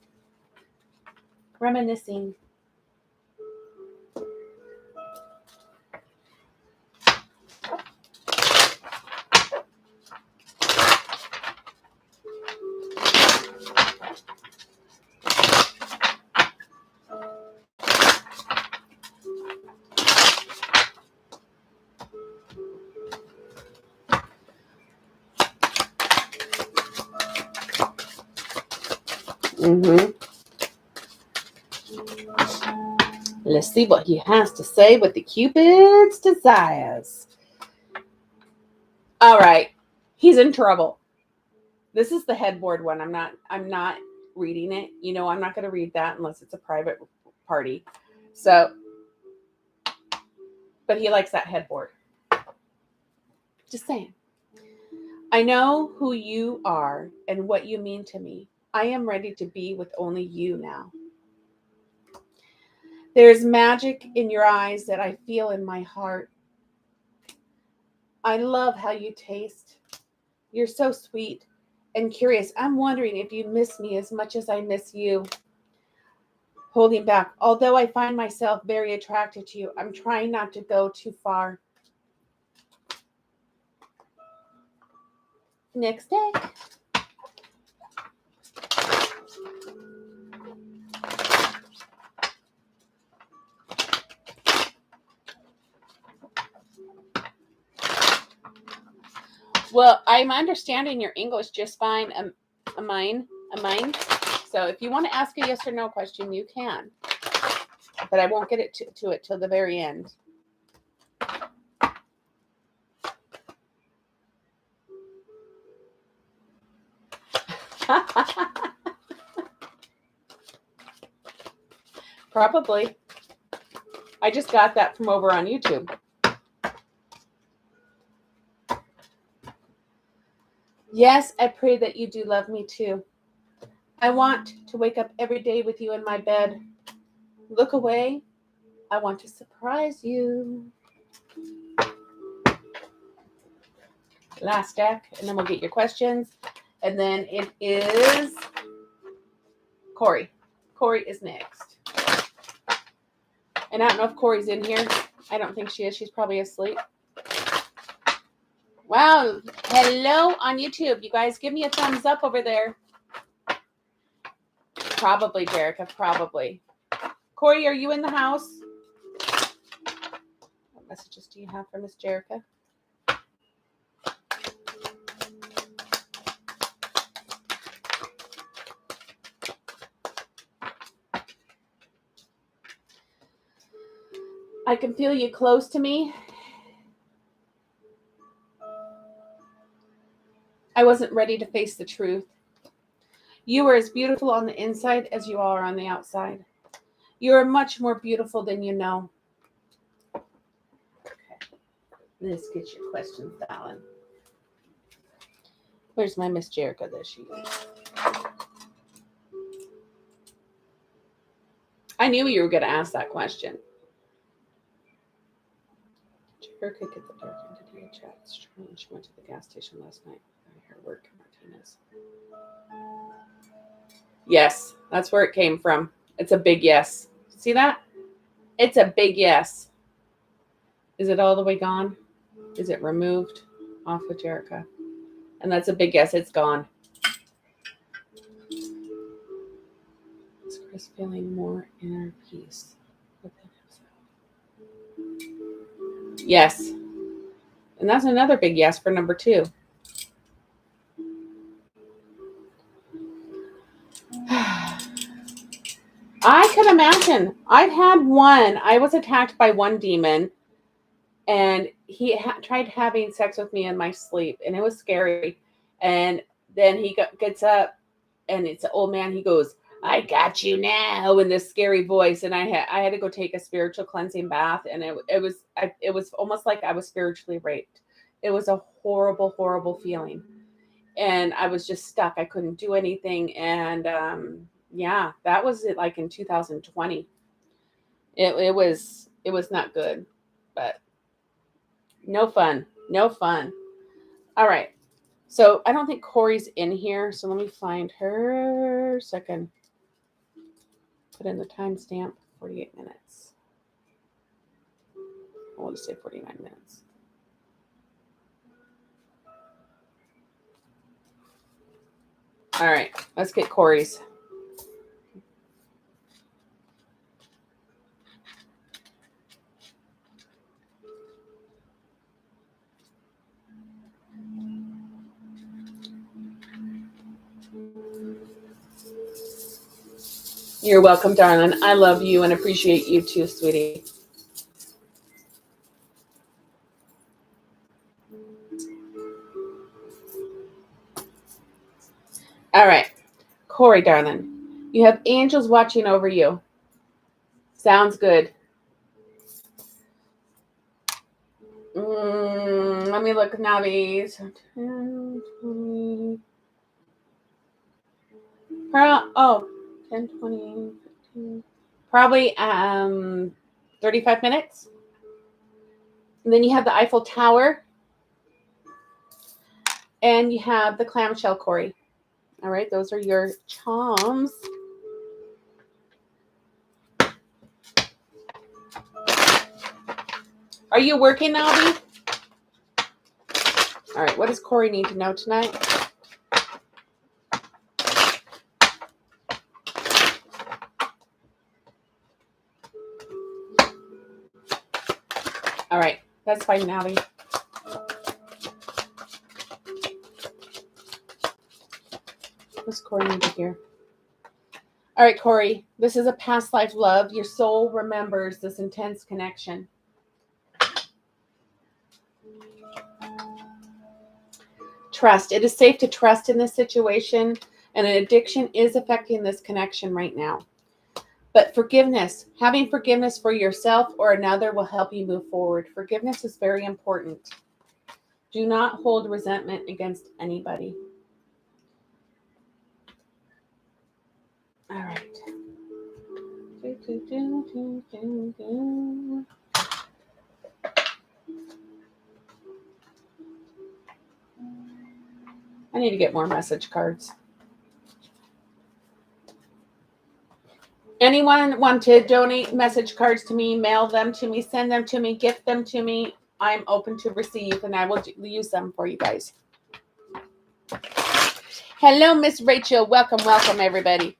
Let's see what he has to say with the Cupid's desires. All right. He's in trouble. This is the headboard one. I'm not reading it. You know, I'm not going to read that unless it's a private party. So, but he likes that headboard. Just saying. I know who you are and what you mean to me. I am ready to be with only you now. There's magic in your eyes that I feel in my heart. I love how you taste. You're so sweet and curious. I'm wondering if you miss me as much as I miss you. Holding back. Although I find myself very attracted to you, I'm trying not to go too far. Next deck. Well, I'm understanding your English just fine. A mine. So if you want to ask a yes or no question, you can. But I won't get it to it till the very end. Probably. I just got that from over on YouTube. Yes, I pray that you do love me too. I want to wake up every day with you in my bed. Look away. I want to surprise you. Last deck, and then we'll get your questions. And then it is Corey. Corey is next. And I don't know if Corey's in here. I don't think she is. She's probably asleep. Wow. Hello on YouTube. You guys give me a thumbs up over there. Probably, Jerica. Probably. Corey, are you in the house? What messages do you have for Miss Jerica? I can feel you close to me. I wasn't ready to face the truth. You are as beautiful on the inside as you are on the outside. You are much more beautiful than you know. Okay. Let's get your questions, darling. Where's my Miss Jerica? There she is. I knew you were going to ask that question. Jerica get the dark entity chat. She went to the gas station last night. I heard work Martinez. Yes, that's where it came from. It's a big yes. See that? It's a big yes. Is it all the way gone? Is it removed off of Jerica? And that's a big yes. It's gone. Is Chris feeling more inner peace within himself? Yes. And that's another big yes for number 2. I could imagine. I've had one. I was attacked by one demon, and he tried having sex with me in my sleep, and it was scary. And then he gets up, and it's an old man. He goes, "I got you now," in this scary voice. And I had to go take a spiritual cleansing bath, and it was almost like I was spiritually raped. It was a horrible, horrible feeling, and I was just stuck. I couldn't do anything, and yeah, that was it. Like in 2020, it was not good, but no fun. All right. So I don't think Corey's in here. So let me find her so I can put in the timestamp, 48 minutes. I want to say 49 minutes. All right. Let's get Corey's. You're welcome, darling. I love you and appreciate you too, sweetie. All right. Corey, darling, you have angels watching over you. Sounds good. Let me look at Navi. 10, 20. 10, 20, 15. Probably 35 minutes. And then you have the Eiffel Tower. And you have the clamshell, Corey. All right, those are your charms. Are you working, Navi? All right, what does Corey need to know tonight? All right, that's fine, Navi. What's Corey need to hear? All right, Corey, this is a past life love. Your soul remembers this intense connection. Trust. It is safe to trust in this situation, and an addiction is affecting this connection right now. But forgiveness, having forgiveness for yourself or another will help you move forward. Forgiveness is very important. Do not hold resentment against anybody. All right. I need to get more message cards. Anyone want to donate message cards to me, mail them to me, send them to me, gift them to me? I'm open to receive, and I will use them for you guys. Hello, Miss Rachel. Welcome, welcome, everybody.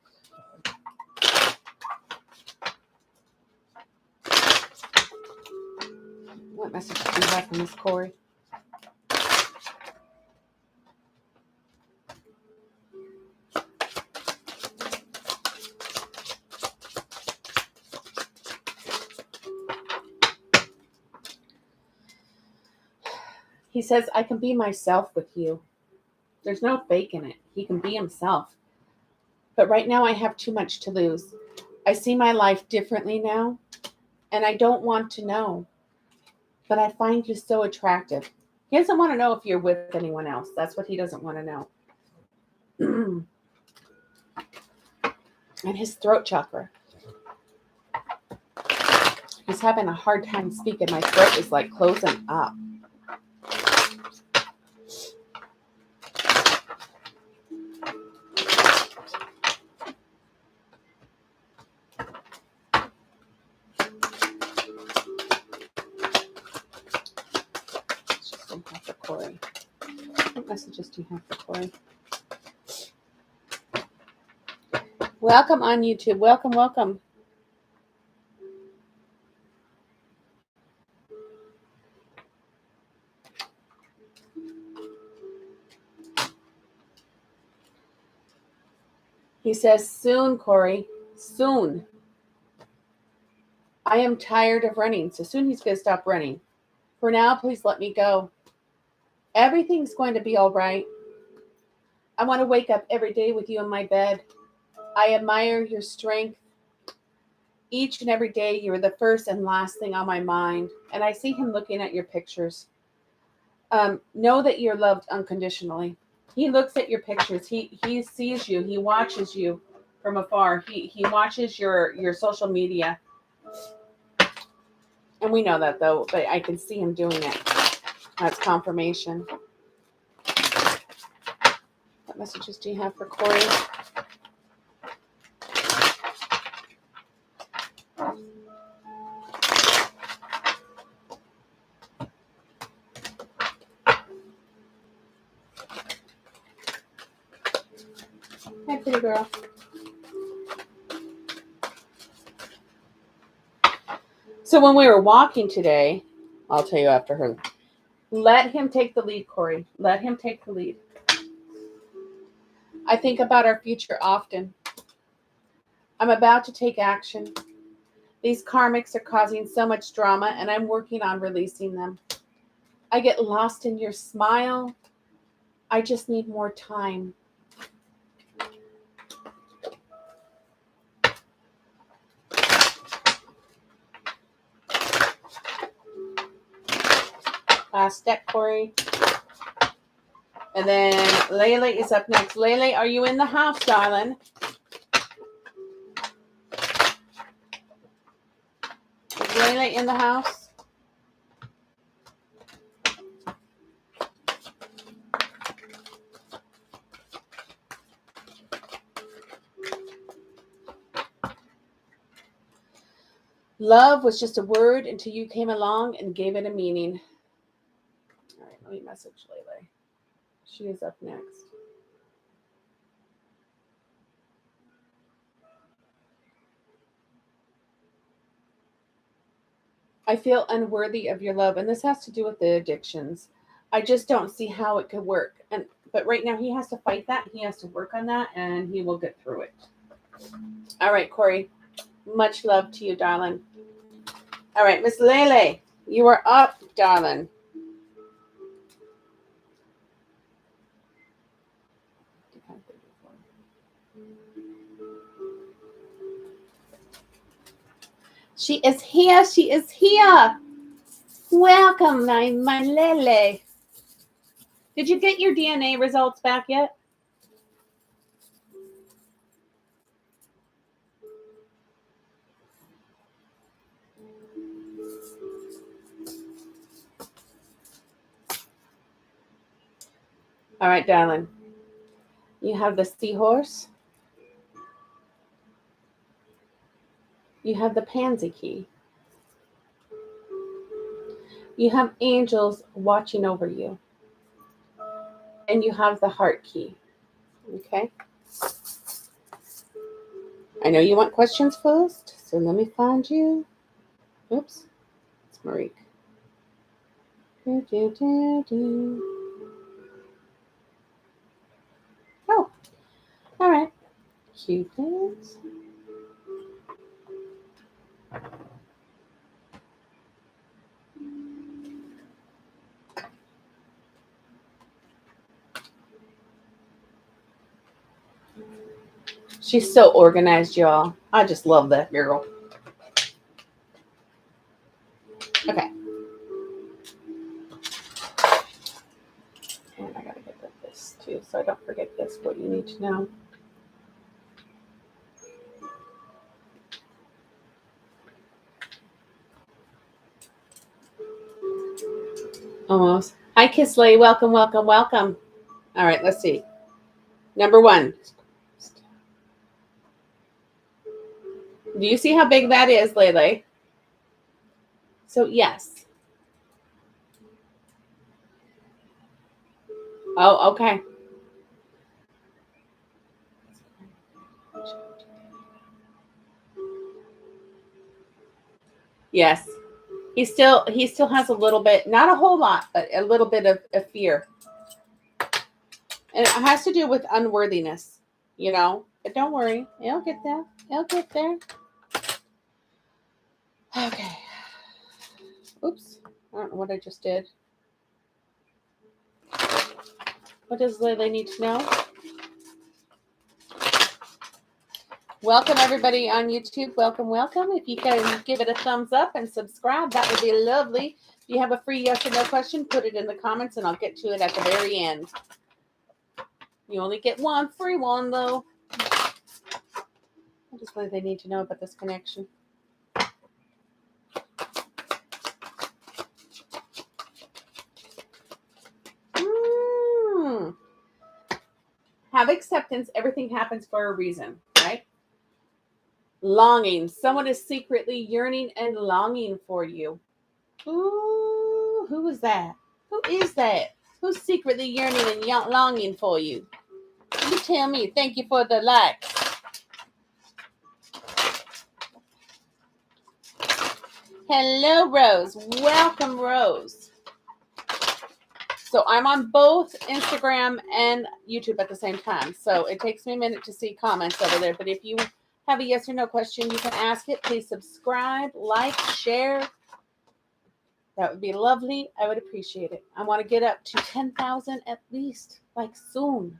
What message do you have from Miss Corey? He says, I can be myself with you. There's no fake in it. He can be himself. But right now I have too much to lose. I see my life differently now, and I don't want to know. But I find you so attractive. He doesn't want to know if you're with anyone else. That's what he doesn't want to know. And his throat chakra. He's having a hard time speaking. My throat is like closing up. Corey. What messages do you have for Corey? Welcome on YouTube. Welcome, welcome. He says, soon, Corey. Soon. I am tired of running. So soon he's going to stop running. For now, please let me go. Everything's going to be all right. I want to wake up every day with you in my bed. I admire your strength. Each and every day, you're the first and last thing on my mind. And I see him looking at your pictures. Know that you're loved unconditionally. He looks at your pictures. He sees you. He watches you from afar. He watches your social media. And we know that, though, but I can see him doing it. That's confirmation. What messages do you have for Corey? Hi, pretty girl. So when we were walking today, I'll tell you after her. Let him take the lead, Corey. Let him take the lead. I think about our future often. I'm about to take action. These karmics are causing so much drama, and I'm working on releasing them. I get lost in your smile. I just need more time. Last step, Corey. And then Lele is up next. Lele, are you in the house, darling? Is Lele in the house? Love was just a word until you came along and gave it a meaning. All right, let me message Lele. She is up next. I feel unworthy of your love, and this has to do with the addictions. I just don't see how it could work. But right now he has to fight that. He has to work on that, and he will get through it. All right, Corey. Much love to you, darling. All right, Miss Lele, you are up, darling. She is here. She is here. Welcome, my Lele. Did you get your DNA results back yet? All right, darling. You have the seahorse. You have the pansy key. You have angels watching over you. And you have the heart key. Okay? I know you want questions first, so let me find you. Oops. It's Marique. Oh. All right. Cupids. She's so organized, y'all. I just love that girl. Okay. And I gotta get this too, so I don't forget this, what you need to know. Almost. Hi, Kisley. Welcome, welcome, welcome. All right, let's see. Number 1. Do you see how big that is, Lele? So, yes. Oh, okay. Yes. He still has a little bit, not a whole lot, but a little bit of fear. And it has to do with unworthiness, you know. But don't worry. It'll get there. It'll get there. Okay. Oops. I don't know what I just did. What does Lele need to know? Welcome, everybody on YouTube. Welcome, welcome. If you can give it a thumbs up and subscribe, that would be lovely. If you have a free yes or no question, put it in the comments, and I'll get to it at the very end. You only get one free one, though. What does Lele need to know about this connection? Have acceptance. Everything happens for a reason, right? Longing. Someone is secretly yearning and longing for you. Ooh, who is that? Who is that? Who's secretly yearning and longing for you? You tell me. Thank you for the likes. Hello, Rose. Welcome, Rose. So I'm on both Instagram and YouTube at the same time. So it takes me a minute to see comments over there. But if you have a yes or no question, you can ask it. Please subscribe, like, share. That would be lovely. I would appreciate it. I want to get up to 10,000 at least, like soon.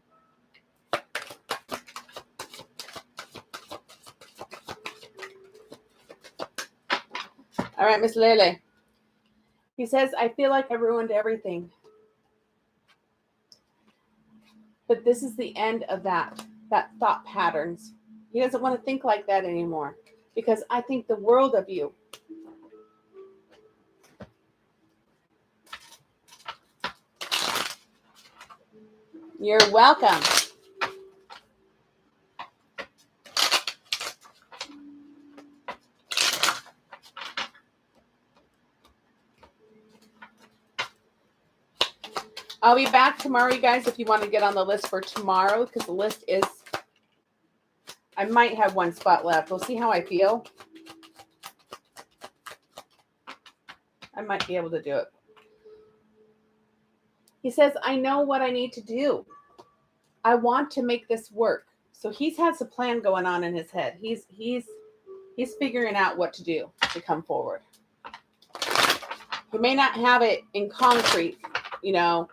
All right, Miss Lele. He says, I feel like I ruined everything. But this is the end of that thought patterns. He doesn't want to think like that anymore because I think the world of you. You're welcome. I'll be back tomorrow, you guys, if you want to get on the list for tomorrow, because the list is, I might have one spot left. We'll see how I feel. I might be able to do it. He says, I know what I need to do. I want to make this work. So he has a plan going on in his head. He's figuring out what to do to come forward. He may not have it in concrete, you know,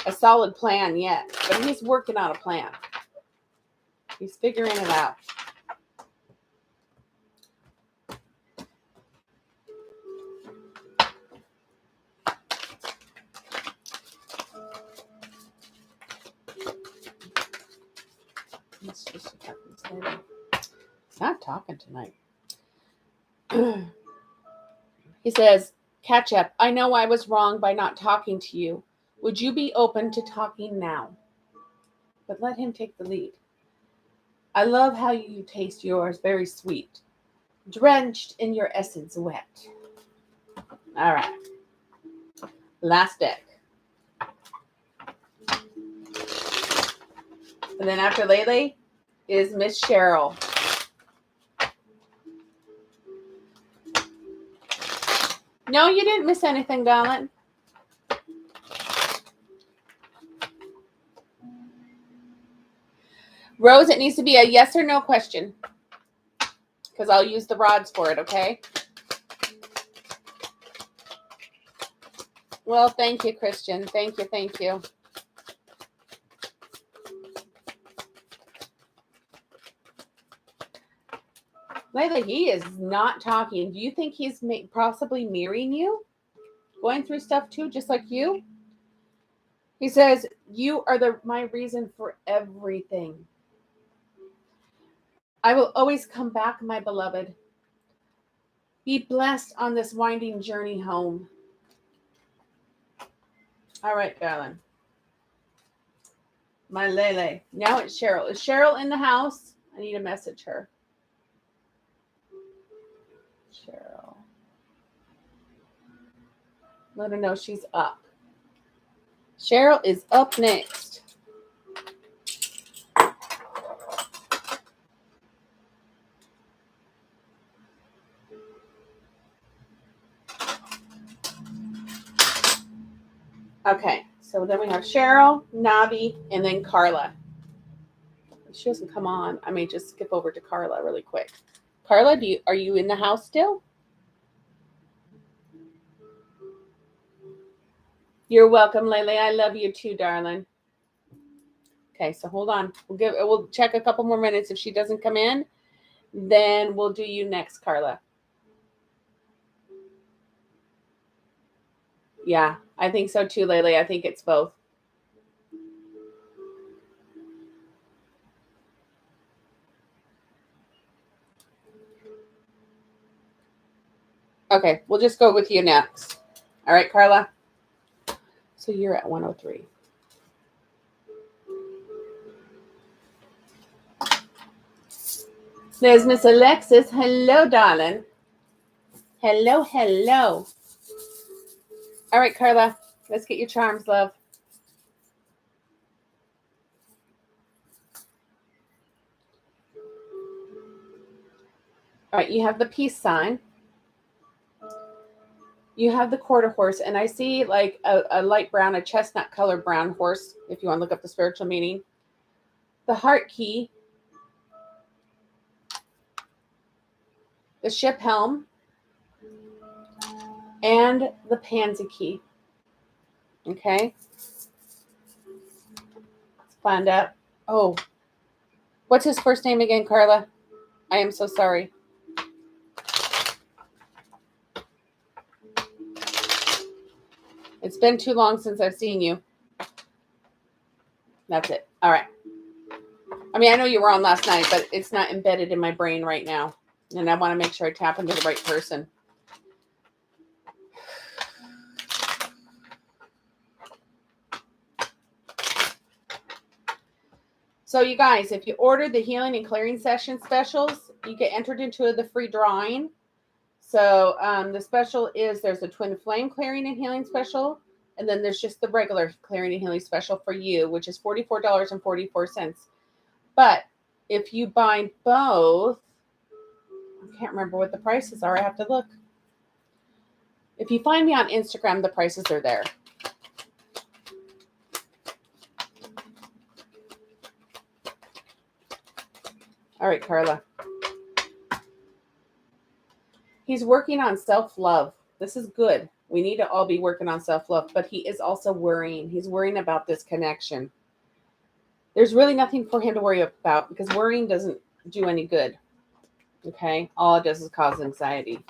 a solid plan yet, but he's working on a plan. He's figuring it out. Let's just see what happens later. He's not talking tonight. He says, Cashapp, I know I was wrong by not talking to you. Would you be open to talking now? But let him take the lead. I love how you taste yours, very sweet. Drenched in your essence wet. All right. Last deck. And then after Lele is Miss Cheryl. No, you didn't miss anything, darling. Rose, it needs to be a yes or no question. Because I'll use the rods for it, okay? Well, thank you, Christian. Thank you, thank you. Lele, he is not talking. Do you think he's possibly mirroring you? Going through stuff too, just like you? He says, you are my reason for everything. I will always come back, my beloved. Be blessed on this winding journey home. All right, darling. My Lele. Now it's Cheryl. Is Cheryl in the house? I need to message her. Cheryl. Let her know she's up. Cheryl is up next. Okay, so then we have Cheryl, Navi, and then Carla. If she doesn't come on, I may just skip over to Carla really quick. Carla, are you in the house still? You're welcome, Lele. I love you too, darling. Okay, so hold on. We'll check a couple more minutes. If she doesn't come in, then we'll do you next, Carla. Yeah, I think so too, Lele. I think it's both. Okay, we'll just go with you next. All right, Carla. So you're at 103. There's Miss Alexis. Hello, darling. Hello, hello. All right, Carla. Let's get your charms, love. All right, you have the peace sign. You have the quarter horse, and I see like a light brown, a chestnut colored brown horse, if you want to look up the spiritual meaning. The heart key. The ship helm. And the pansy key. Okay. Let's find out. Oh. What's his first name again, Carla? I am so sorry. It's been too long since I've seen you. That's it. All right. I mean, I know you were on last night, but it's not embedded in my brain right now. And I want to make sure I tap into the right person. So you guys, if you ordered the healing and clearing session specials, you get entered into the free drawing. So the special is, there's a twin flame clearing and healing special, And then there's just the regular clearing and healing special for you, which is $44.44. But if you buy both, I can't remember what the prices are. I have to look. If you find me on Instagram, the prices are there. All right, Carla. He's working on self-love. This is good. We need to all be working on self-love, but he is also worrying. He's worrying about this connection. There's really nothing for him to worry about because worrying doesn't do any good. Okay? All it does is cause anxiety.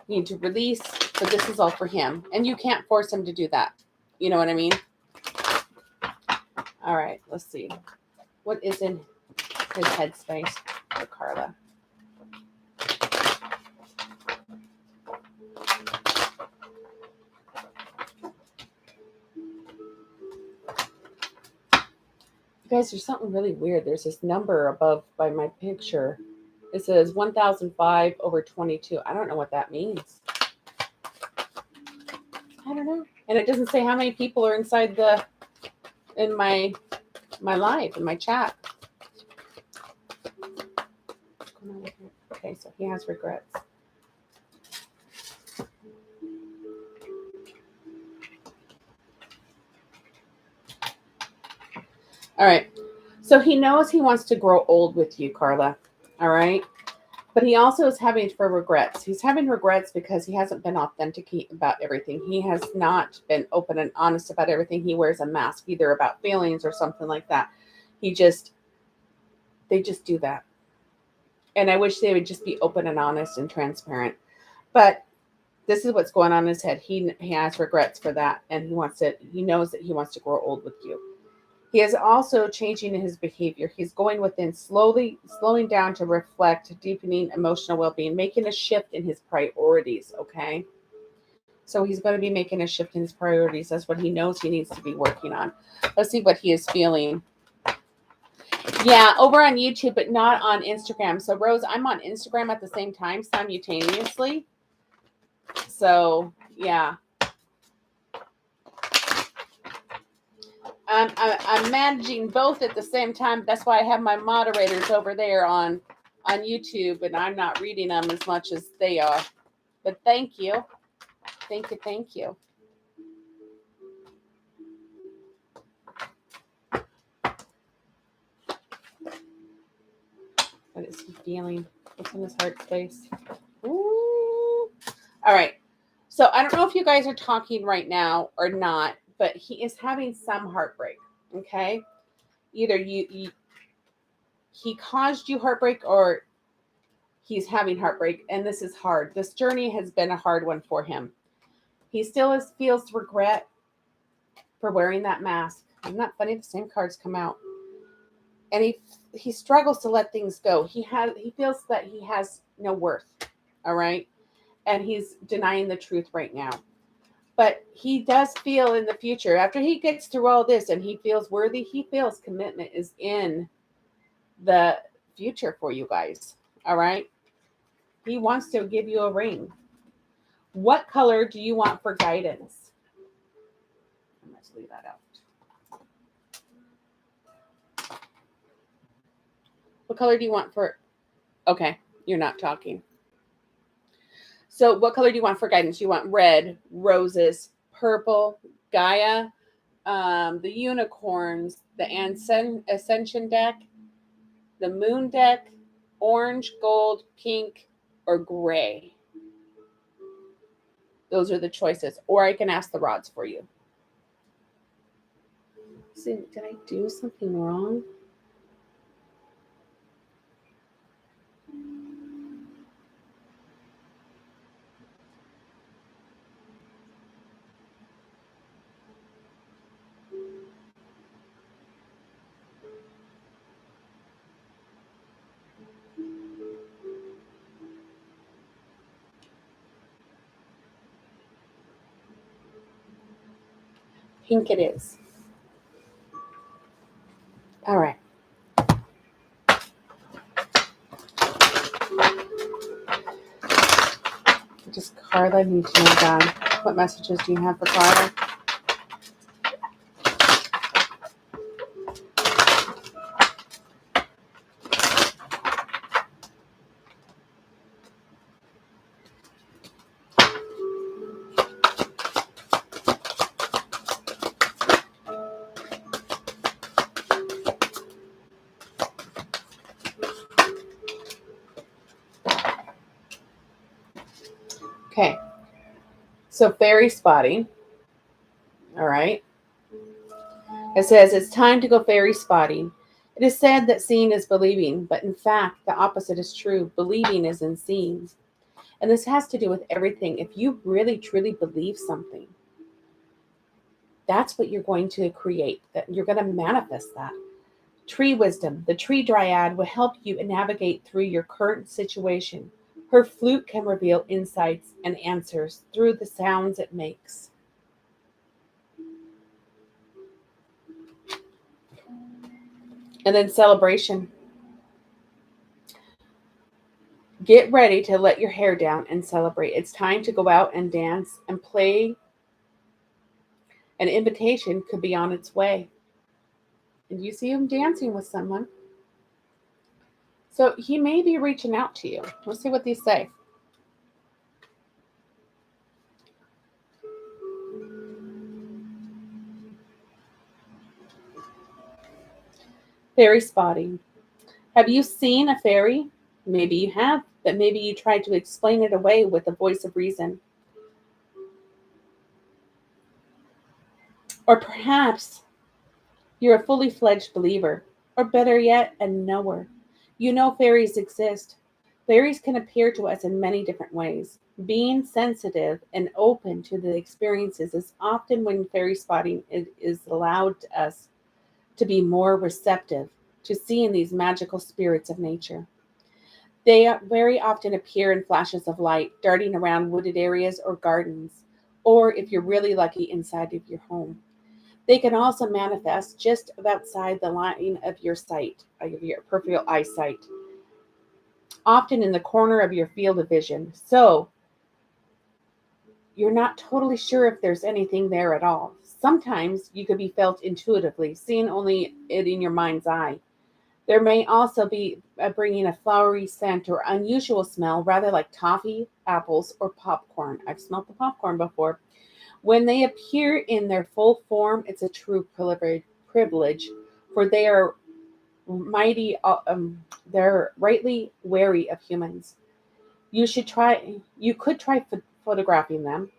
You need to release, but this is all for him. And you can't force him to do that. You know what I mean? All right, let's see. What is in his headspace for Carla? Guys, there's something really weird. There's this number above by my picture. It says 1005 over 22. I don't know what that means. I don't know. And it doesn't say how many people are inside in my live, in my chat. Okay, so he has regrets. All right. So he knows he wants to grow old with you, Carla. All right. But he also is having regrets. He's having regrets because he hasn't been authentic about everything. He has not been open and honest about everything. He wears a mask, either about feelings or something like that. They just do that. And I wish they would just be open and honest and transparent. But this is what's going on in his head. He has regrets for that. And he knows that he wants to grow old with you. He is also changing his behavior. He's going within, slowing down to reflect, deepening emotional well-being, making a shift in his priorities, okay? So he's going to be making a shift in his priorities. That's what he knows he needs to be working on. Let's see what he is feeling. Yeah, over on YouTube, but not on Instagram. So, Rose, I'm on Instagram at the same time, simultaneously. So, yeah. I'm managing both at the same time. That's why I have my moderators over there on YouTube, and I'm not reading them as much as they are. But thank you. Thank you. What is he feeling? What's in his heart space? Ooh. All right. So I don't know if you guys are talking right now or not, but he is having some heartbreak, okay? Either he caused you heartbreak or he's having heartbreak, and this is hard. This journey has been a hard one for him. He still feels regret for wearing that mask. Isn't that funny? The same cards come out. And he struggles to let things go. He feels that he has no worth, all right? And he's denying the truth right now. But he does feel in the future, after he gets through all this and he feels worthy, he feels commitment is in the future for you guys. All right. He wants to give you a ring. What color do you want for guidance? I'm going to leave that out. What color do you want for? Okay. You're not talking. So what color do you want for guidance? You want red, roses, purple, Gaia, the unicorns, the ascension deck, the moon deck, orange, gold, pink, or gray. Those are the choices. Or I can ask the rods for you. See, did I do something wrong? Pink it is. All right. Just Carla needs to know down. What messages do you have for Carla? Okay. So fairy spotting. All right. It says it's time to go fairy spotting. It is said that seeing is believing, but in fact, the opposite is true. Believing is in seeing. And this has to do with everything. If you really, truly believe something, that's what you're going to create. That you're going to manifest that. Tree wisdom. The tree dryad will help you navigate through your current situation. Her flute can reveal insights and answers through the sounds it makes. And then celebration. Get ready to let your hair down and celebrate. It's time to go out and dance and play. An invitation could be on its way. And you see him dancing with someone. So he may be reaching out to you. Let's see what these say. Fairy spotting. Have you seen a fairy? Maybe you have, but maybe you tried to explain it away with the voice of reason. Or perhaps you're a fully fledged believer, or better yet, a knower. You know fairies exist. Fairies can appear to us in many different ways. Being sensitive and open to the experiences is often when fairy spotting is allowed us to be more receptive to seeing these magical spirits of nature. They very often appear in flashes of light, darting around wooded areas or gardens, or if you're really lucky, inside of your home. They can also manifest just outside the line of your sight, of your peripheral eyesight, often in the corner of your field of vision. So you're not totally sure if there's anything there at all. Sometimes you could be felt intuitively, seen only it in your mind's eye. There may also be bringing a flowery scent or unusual smell, rather like toffee, apples, or popcorn. I've smelled the popcorn before. When they appear in their full form, it's a true privilege, for they are mighty. They're rightly wary of humans. You could try photographing them,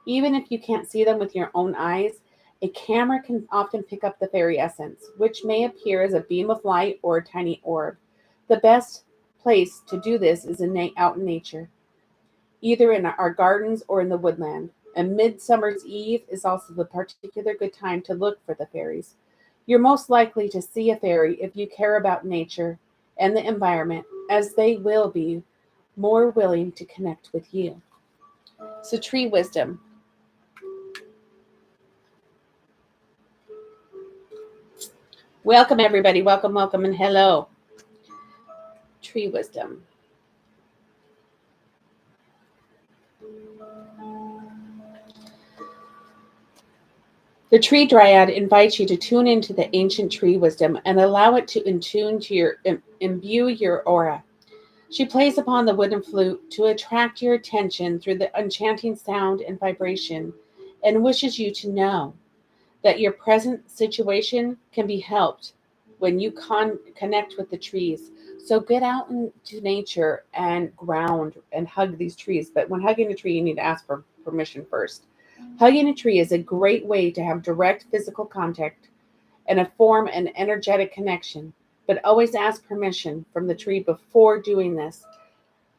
even if you can't see them with your own eyes. A camera can often pick up the fairy essence, which may appear as a beam of light or a tiny orb. The best place to do this is out in nature, either in our gardens or in the woodland. And Midsummer's Eve is also the particular good time to look for the fairies. You're most likely to see a fairy if you care about nature and the environment, as they will be more willing to connect with you. So, tree wisdom. Welcome, everybody. Welcome, welcome, and hello. Tree wisdom. The tree dryad invites you to tune into the ancient tree wisdom and allow it to imbue your aura. She plays upon the wooden flute to attract your attention through the enchanting sound and vibration, and wishes you to know that your present situation can be helped when you connect with the trees. So get out into nature and ground and hug these trees. But when hugging a tree, you need to ask for permission first. Hugging a tree is a great way to have direct physical contact and form an energetic connection, but always ask permission from the tree before doing this.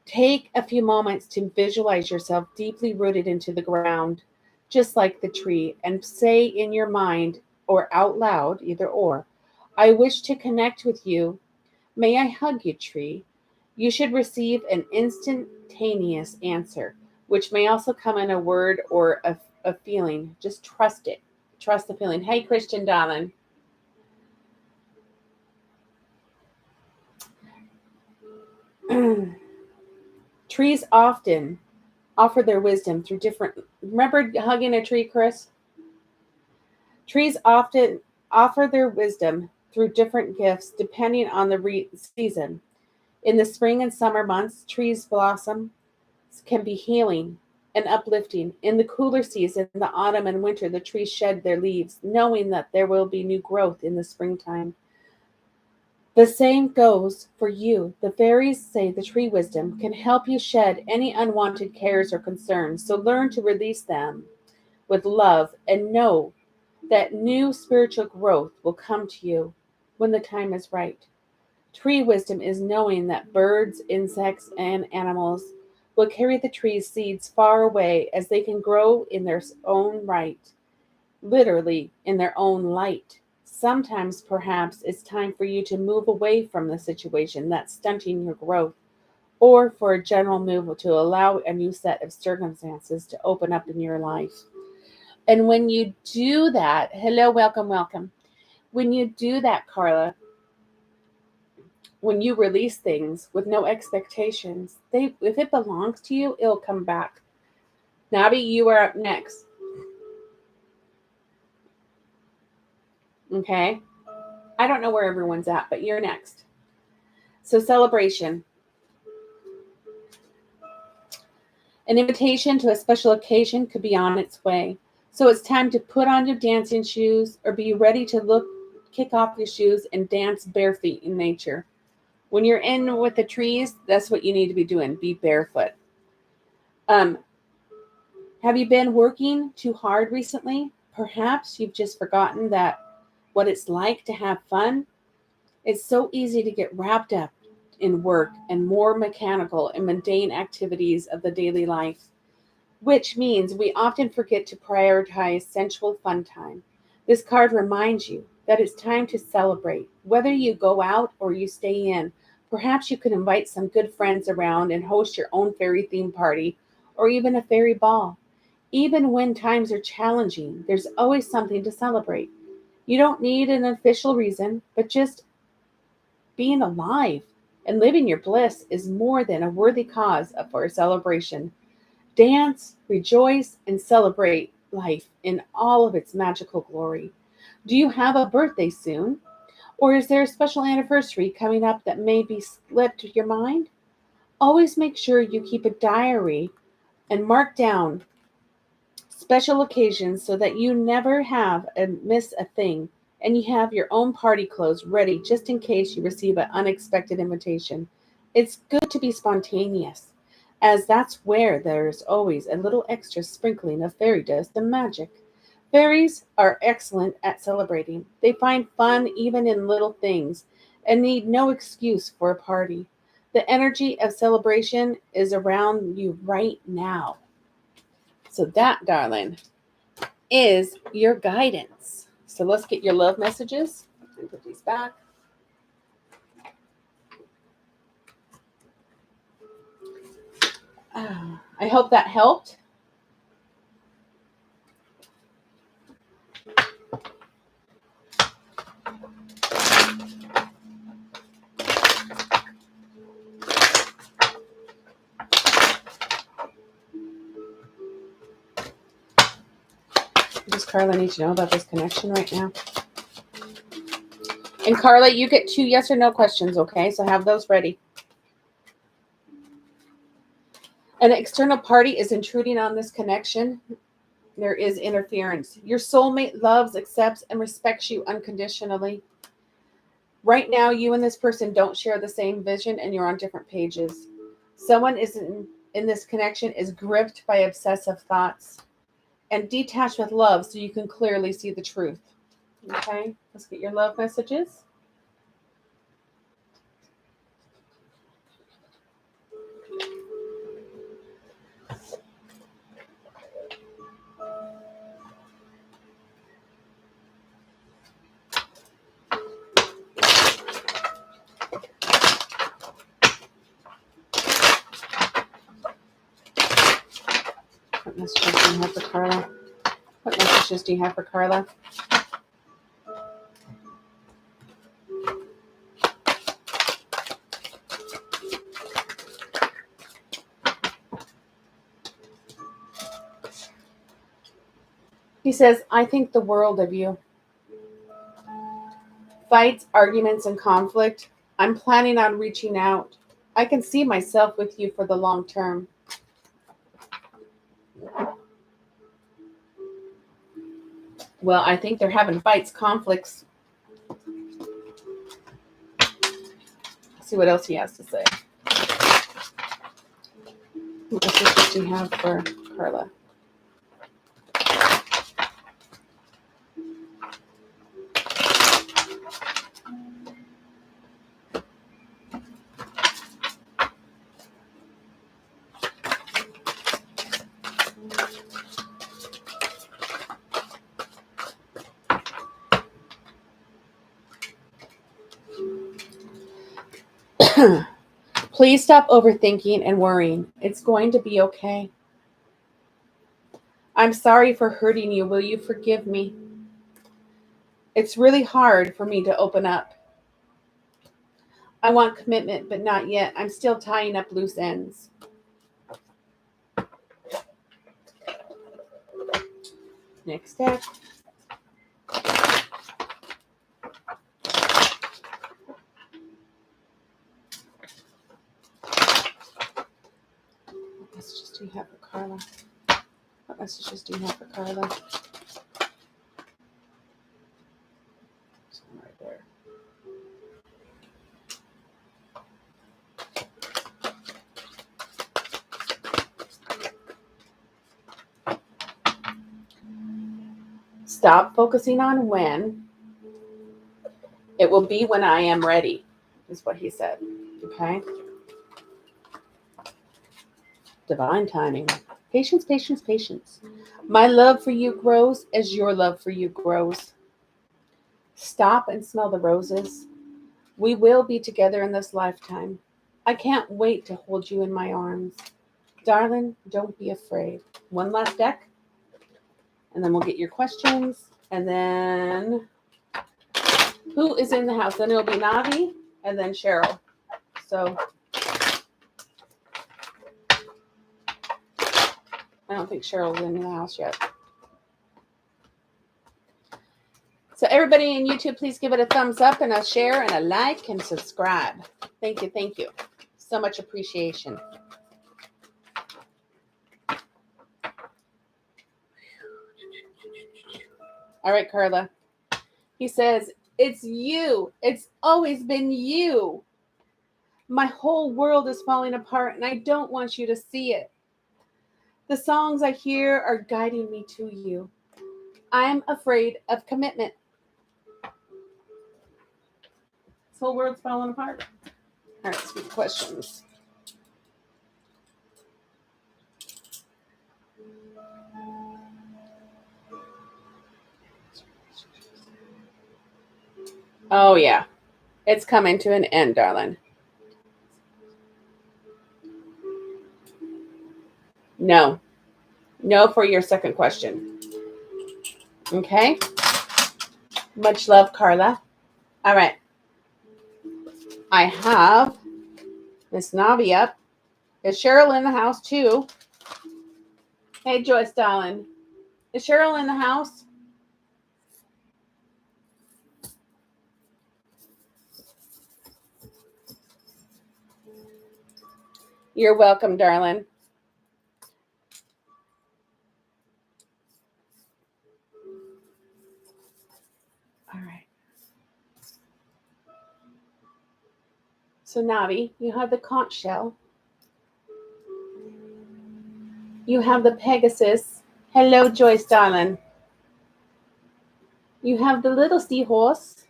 Take a few moments to visualize yourself deeply rooted into the ground, just like the tree, and say in your mind or out loud, either or, I wish to connect with you. May I hug you, tree? You should receive an instantaneous answer, which may also come in a word or a feeling. Just trust it. Trust the feeling. Hey, Christian darling. Trees often offer their wisdom through different. Remember hugging a tree, Chris? Trees often offer their wisdom through different gifts depending on the season. In the spring and summer months, trees blossom can be healing and uplifting. In the cooler season, the autumn and winter, the trees shed their leaves, knowing that there will be new growth in the springtime. The same goes for you. The fairies say the tree wisdom can help you shed any unwanted cares or concerns, so learn to release them with love and know that new spiritual growth will come to you when the time is right. Tree wisdom is knowing that birds, insects, and animals will carry the tree's seeds far away as they can grow in their own right, literally in their own light. Sometimes, perhaps, it's time for you to move away from the situation that's stunting your growth, or for a general move to allow a new set of circumstances to open up in your life. And when you do that, hello, welcome, welcome. When you do that, Carla, when you release things with no expectations, if it belongs to you, it'll come back. Navi, you are up next. Okay? I don't know where everyone's at, but you're next. So celebration. An invitation to a special occasion could be on its way. So it's time to put on your dancing shoes or be ready to kick off your shoes and dance bare feet in nature. When you're in with the trees, that's what you need to be doing. Be barefoot. Have you been working too hard recently? Perhaps you've just forgotten that what it's like to have fun. It's so easy to get wrapped up in work and more mechanical and mundane activities of the daily life, which means we often forget to prioritize sensual fun time. This card reminds you that it's time to celebrate. Whether you go out or you stay in, perhaps you could invite some good friends around and host your own fairy theme party or even a fairy ball. Even when times are challenging, there's always something to celebrate. You don't need an official reason, but just being alive and living your bliss is more than a worthy cause for a celebration. Dance, rejoice, and celebrate life in all of its magical glory. Do you have a birthday soon? Or is there a special anniversary coming up that may be slipped your mind? Always make sure you keep a diary and mark down special occasions so that you never miss a thing, and you have your own party clothes ready just in case you receive an unexpected invitation. It's good to be spontaneous, as that's where there's always a little extra sprinkling of fairy dust and magic. Fairies are excellent at celebrating. They find fun even in little things and need no excuse for a party. The energy of celebration is around you right now. So that, darling, is your guidance. So let's get your love messages and put these back. I hope that helped. Does Carla need to know about this connection right now? And Carla, you get 2 yes or no questions, okay? So have those ready. An external party is intruding on this connection. There is interference. Your soulmate loves, accepts, and respects you unconditionally. Right now, you and this person don't share the same vision and you're on different pages. Someone in this connection is gripped by obsessive thoughts and detached with love so you can clearly see the truth. Okay, let's get your love messages. What messages do you have for Carla? What messages do you have for Carla? He says, I think the world of you. Fights, arguments, and conflict. I'm planning on reaching out. I can see myself with you for the long term. Well, I think they're having fights, conflicts. See what else he has to say. What messages do you have for Carla? Please stop overthinking and worrying. It's going to be okay. I'm sorry for hurting you. Will you forgive me? It's really hard for me to open up. I want commitment, but not yet. I'm still tying up loose ends. Next step. What messages do you have for Carla? What messages do you have for Carla? Right there. Stop focusing on when. It will be when I am ready, is what he said. Okay? Divine timing. Patience, patience, patience. My love for you grows as your love for you grows. Stop and smell the roses. We will be together in this lifetime. I can't wait to hold you in my arms. Darling, don't be afraid. One last deck, and then we'll get your questions. And then, who is in the house? Then it'll be Navi, and then Cheryl. So, I don't think Cheryl's in the house yet. So everybody in YouTube, please give it a thumbs up and a share and a like and subscribe. Thank you. Thank you. So much appreciation. All right, Carla. He says, it's you. It's always been you. My whole world is falling apart and I don't want you to see it. The songs I hear are guiding me to you. I'm afraid of commitment. This whole world's falling apart. All right, let's get questions. Oh, yeah. It's coming to an end, darling. No. No for your second question. Okay? Much love, Carla. All right. I have Miss Navi up. Is Cheryl in the house too? Hey, Joyce, darling. Is Cheryl in the house? You're welcome, darling. All right. So, Navi, you have the conch shell. You have the Pegasus. Hello, Joyce, darling. You have the little seahorse.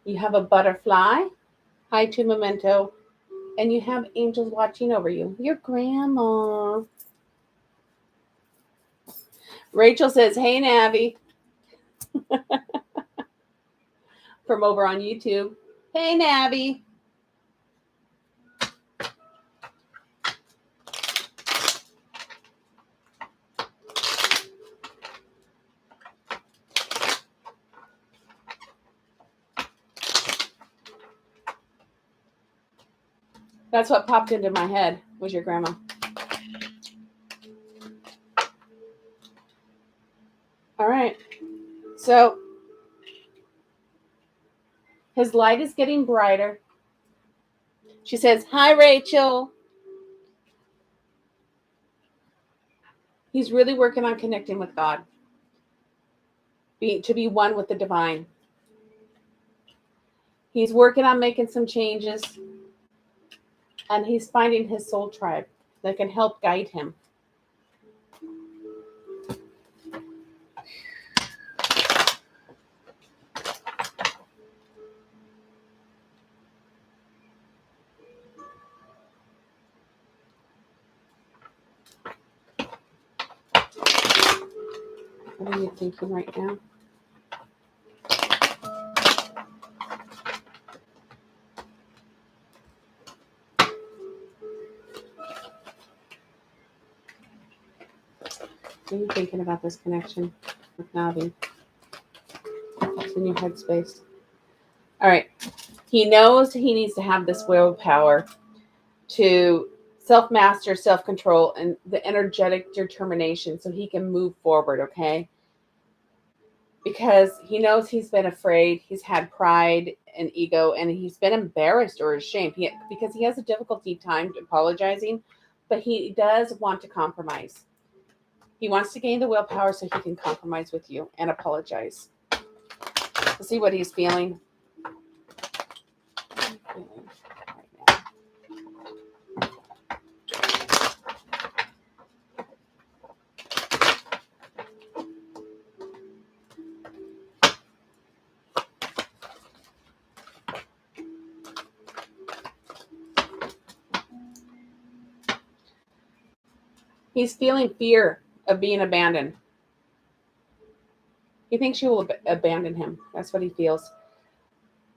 You have a butterfly. Hi to Memento. And you have angels watching over you. Your grandma. Rachel says, hey, Navi. From over on YouTube. Hey, Navi. That's what popped into my head, was your grandma. All right. So, his light is getting brighter. She says, hi, Rachel. He's really working on connecting with God. To be one with the divine. He's working on making some changes, and he's finding his soul tribe that can help guide him. What are you thinking right now? What are you thinking about this connection with Navi? It's in your headspace. All right. He knows he needs to have this willpower to self-master, self-control, and the energetic determination so he can move forward, okay? Because he knows he's been afraid, he's had pride and ego, and he's been embarrassed or ashamed because he has a difficulty time apologizing, but he does want to compromise. He wants to gain the willpower so he can compromise with you and apologize. Let's see what he's feeling. He's feeling fear of being abandoned. He thinks you will abandon him. That's what he feels.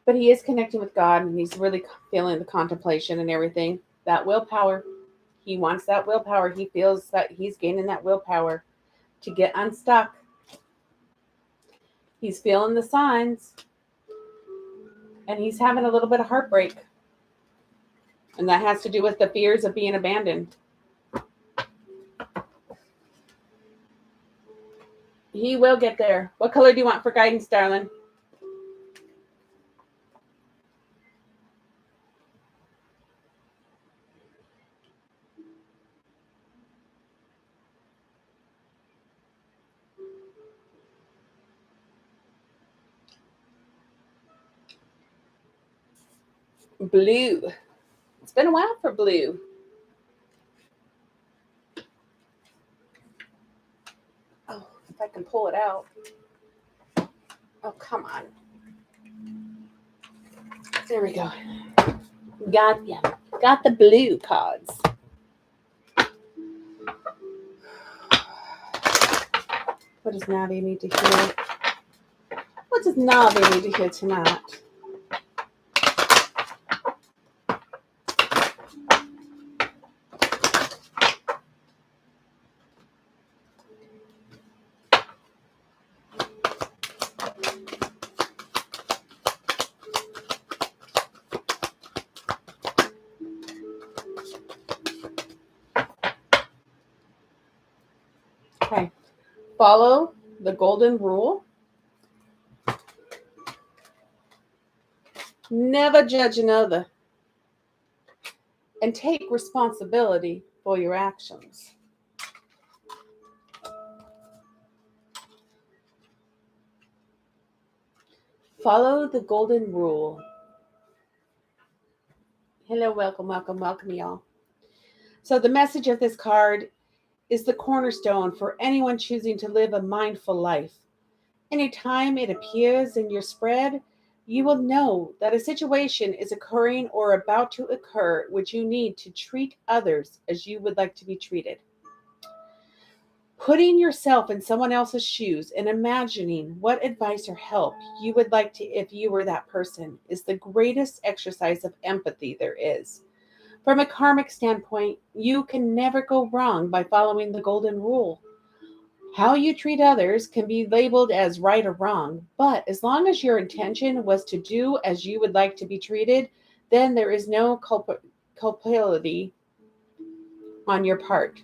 But he is connecting with God, and he's really feeling the contemplation and everything. That willpower. He wants that willpower. He feels that he's gaining that willpower to get unstuck. He's feeling the signs. And he's having a little bit of heartbreak. And that has to do with the fears of being abandoned. He will get there. What color do you want for guidance, darling? Blue. It's been a while for blue. Oh, if I can pull it out. Oh, come on. There we go. Got the blue cards. What does Navi need to hear? What does Navi need to hear tonight? Okay. Follow the golden rule. Never judge another. And take responsibility for your actions. Follow the golden rule. Hello, welcome, y'all. So the message of this card is the cornerstone for anyone choosing to live a mindful life. Anytime it appears in your spread, you will know that a situation is occurring or about to occur which you need to treat others as you would like to be treated. Putting yourself in someone else's shoes and imagining what advice or help you would like to if you were that person is the greatest exercise of empathy there is. From a karmic standpoint, you can never go wrong by following the golden rule. How you treat others can be labeled as right or wrong, but as long as your intention was to do as you would like to be treated, then there is no culpability on your part.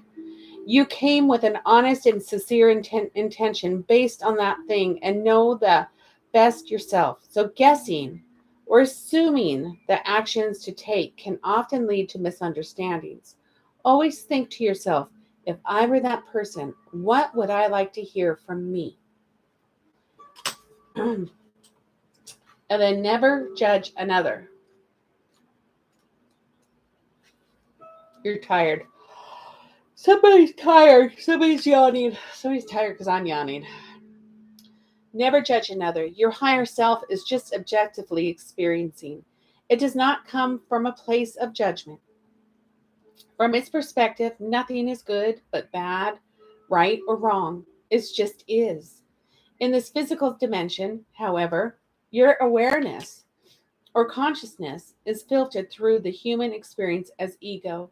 You came with an honest and sincere intention based on that thing and know the best yourself. So guessing or assuming the actions to take can often lead to misunderstandings. Always think to yourself, if I were that person, what would I like to hear from me? And then never judge another. You're tired. Somebody's tired. Somebody's yawning. Somebody's tired because I'm yawning. Never judge another. Your higher self is just objectively experiencing. It does not come from a place of judgment. From its perspective, nothing is good but bad, right or wrong. It just is. In this physical dimension, however, your awareness or consciousness is filtered through the human experience as ego.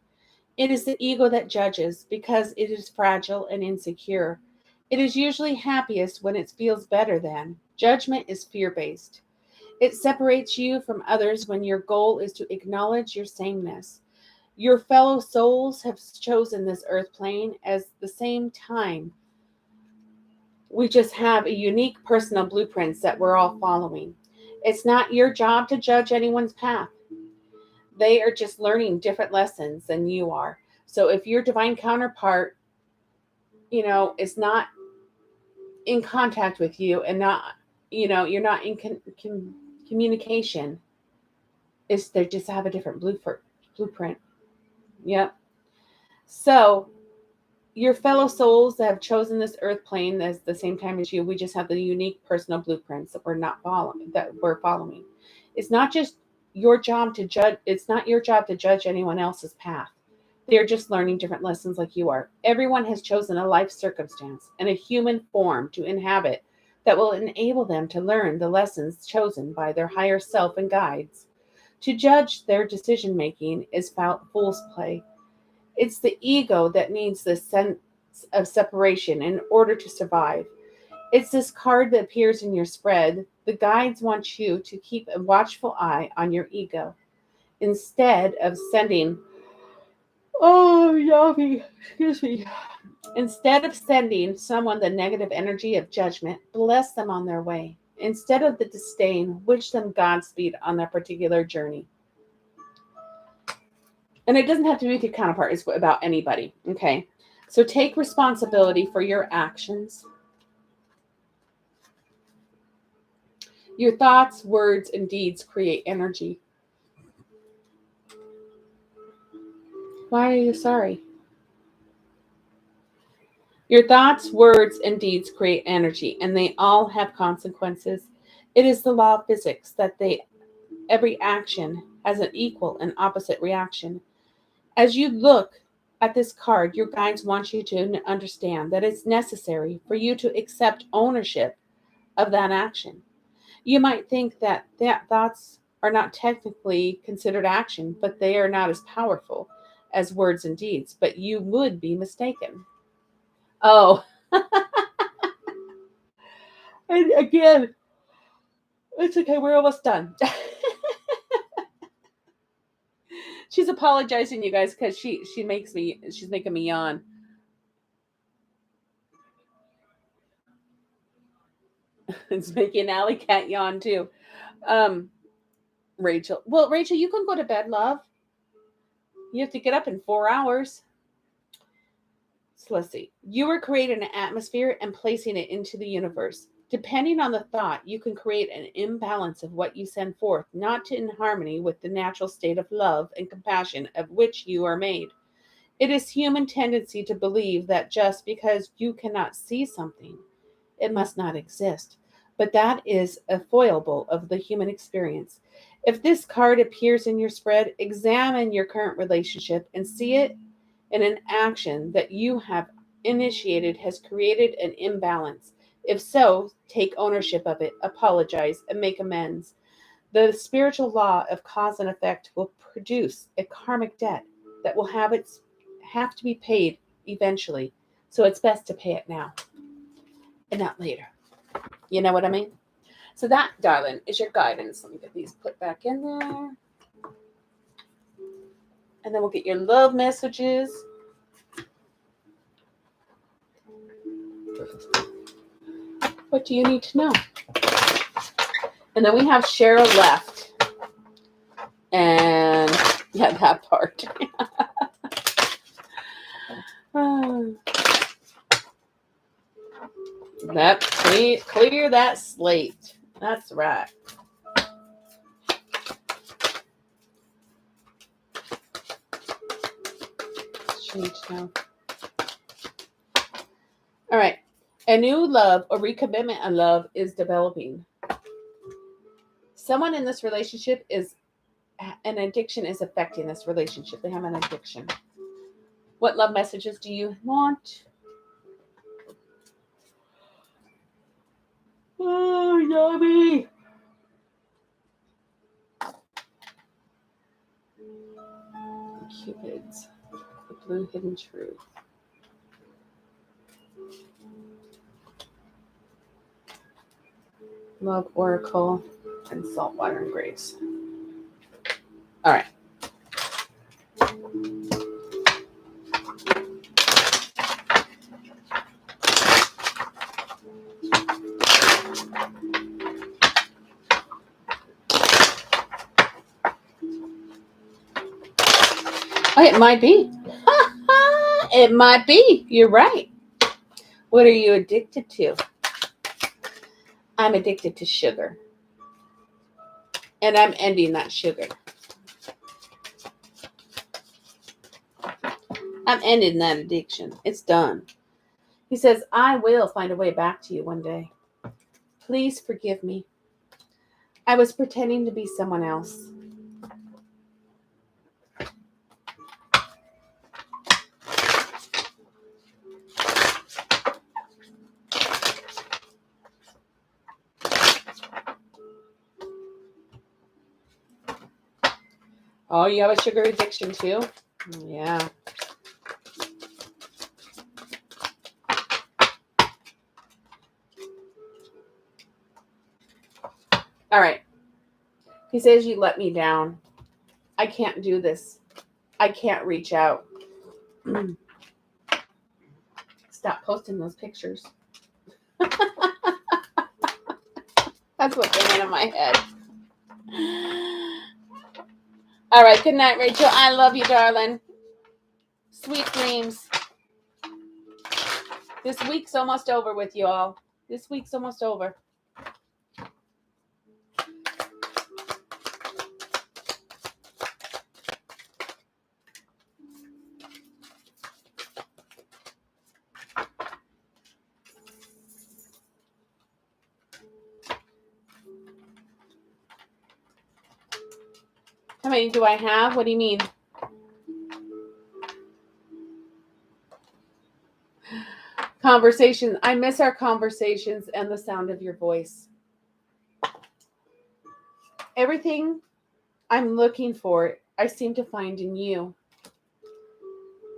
It is the ego that judges because it is fragile and insecure. It is usually happiest when it feels better than. Judgment is fear-based. It separates you from others when your goal is to acknowledge your sameness. Your fellow souls have chosen this earth plane as the same time. We just have a unique personal blueprints that we're all following. It's not your job to judge anyone's path. They are just learning different lessons than you are. So if your divine counterpart, is not in contact with you and not, you're not in communication, they just have a different blueprint. Yep. So your fellow souls that have chosen this earth plane as the same time as you, we just have the unique personal blueprints that we're following. It's not just your job to judge. It's not your job to judge anyone else's path. They're just learning different lessons like you are. Everyone has chosen a life circumstance and a human form to inhabit that will enable them to learn the lessons chosen by their higher self and guides. To judge their decision making is fool's play. It's the ego that needs this sense of separation in order to survive. It's this card that appears in your spread. The guides want you to keep a watchful eye on your ego. Instead of sending someone the negative energy of judgment, bless them on their way. Instead of the disdain, wish them Godspeed on their particular journey. And it doesn't have to be with your counterpart. It's about anybody. Okay. So take responsibility for your actions. Your thoughts, words, and deeds create energy. Why are you sorry? Your thoughts, words, and deeds create energy, and they all have consequences. It is the law of physics that every action has an equal and opposite reaction. As you look at this card, your guides want you to understand that it's necessary for you to accept ownership of that action. You might think that thoughts are not technically considered action, but they are not as powerful as words and deeds, but you would be mistaken. Oh, and again, it's okay. We're almost done. She's apologizing, you guys, because she's making me yawn. It's making Alley Cat yawn too. Rachel. Well, Rachel, you can go to bed, love. You have to get up in 4 hours. So let's see. You were creating an atmosphere and placing it into the universe. Depending on the thought, you can create an imbalance of what you send forth, not in harmony with the natural state of love and compassion of which you are made. It is human tendency to believe that just because you cannot see something, it must not exist. But that is a foible of the human experience. If this card appears in your spread, examine your current relationship and see it in an action that you have initiated has created an imbalance. If so, take ownership of it, apologize, and make amends. The spiritual law of cause and effect will produce a karmic debt that will have to be paid eventually. So it's best to pay it now and not later. You know what I mean? So that, darling, is your guidance. Let me get these put back in there. And then we'll get your love messages. What do you need to know? And then we have Cheryl left. And yeah, that part. Clear that slate. That's right. else you need to know. All right. A new love or recommitment of love is developing. Someone in this relationship is, an addiction is affecting this relationship. They have an addiction. What love messages do you want? Oh, yummy. Cupids. The blue hidden truth. Love oracle and saltwater and grace. All right. Oh, it might be. It might be. You're right. What are you addicted to? I'm addicted to sugar. And I'm ending that sugar. I'm ending that addiction. It's done. He says, I will find a way back to you one day. Please forgive me. I was pretending to be someone else. Oh, you have a sugar addiction too? Yeah. All right. He says, you let me down. I can't do this. I can't reach out. Stop posting those pictures. That's what came into my head. All right. Good night, Rachel. I love you, darling. Sweet dreams. This week's almost over with you all. This week's almost over. How many do I have? What do you mean? Conversations. I miss our conversations and the sound of your voice. Everything I'm looking for, I seem to find in you.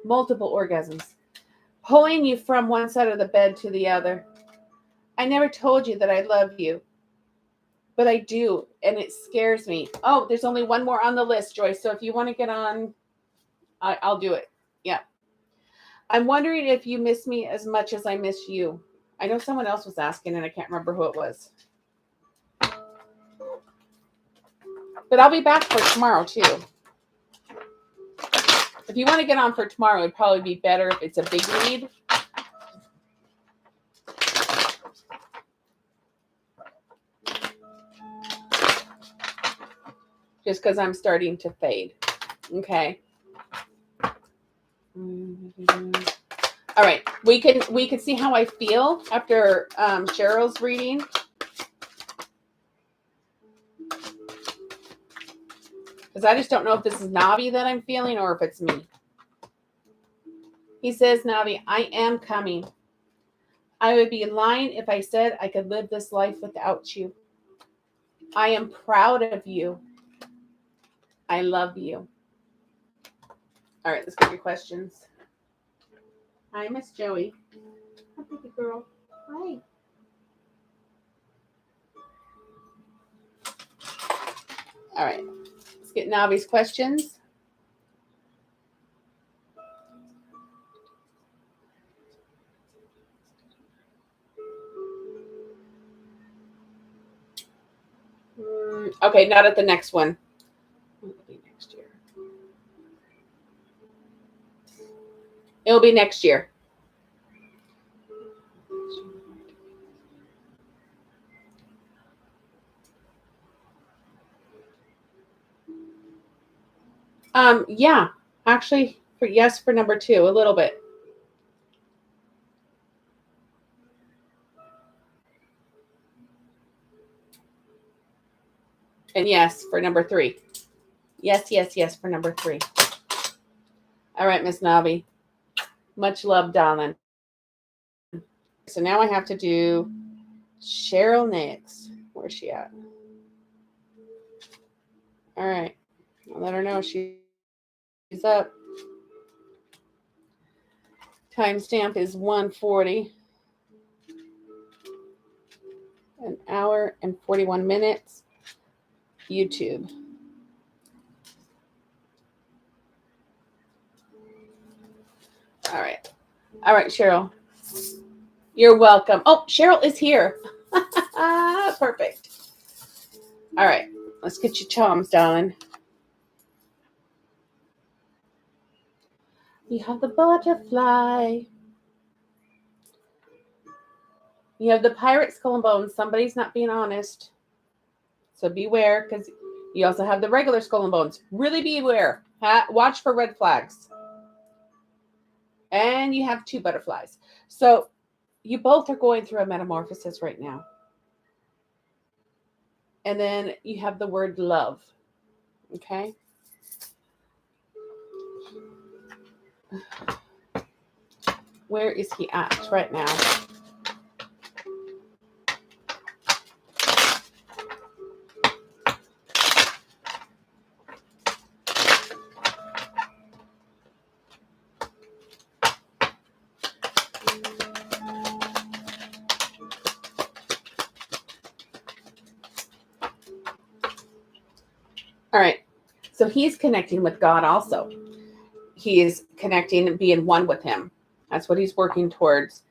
Multiple orgasms. Pulling you from one side of the bed to the other. I never told you that I love you. But I do, and it scares me. Oh, there's only one more on the list, Joyce. So if you want to get on, I'll do it. Yeah. I'm wondering if you miss me as much as I miss you. I know someone else was asking, and I can't remember who it was. But I'll be back for tomorrow, too. If you want to get on for tomorrow, it'd probably be better if it's a big read. Just because I'm starting to fade. Okay. All right. We can see how I feel after Cheryl's reading. Because I just don't know if this is Navi that I'm feeling or if it's me. He says, Navi, I am coming. I would be lying if I said I could live this life without you. I am proud of you. I love you. All right, let's get your questions. Hi, Miss Joey. Hi, baby girl. Hi. All right, let's get Navi's questions. Okay, not at the next one. It'll be next year. It'll be next year. Yeah, actually, yes for number 2, a little bit. And yes for number 3. Yes, yes, yes for number 3. All right, Miss Navi. Much love, darling. So now I have to do Cheryl next. Where's she at? All right. I'll let her know she's up. Timestamp is 1:40. An hour and 41 minutes. YouTube. All right. All right, Cheryl. You're welcome. Oh, Cheryl is here. Perfect. All right. Let's get your charms, darling. You have the butterfly. You have the pirate skull and bones. Somebody's not being honest. So beware, because you also have the regular skull and bones. Really beware. Watch for red flags. And you have 2 butterflies. So you both are going through a metamorphosis right now. And then you have the word love. Okay? Where is he at right now? All right. So he's connecting with God also. He is connecting and being one with him. That's what he's working towards.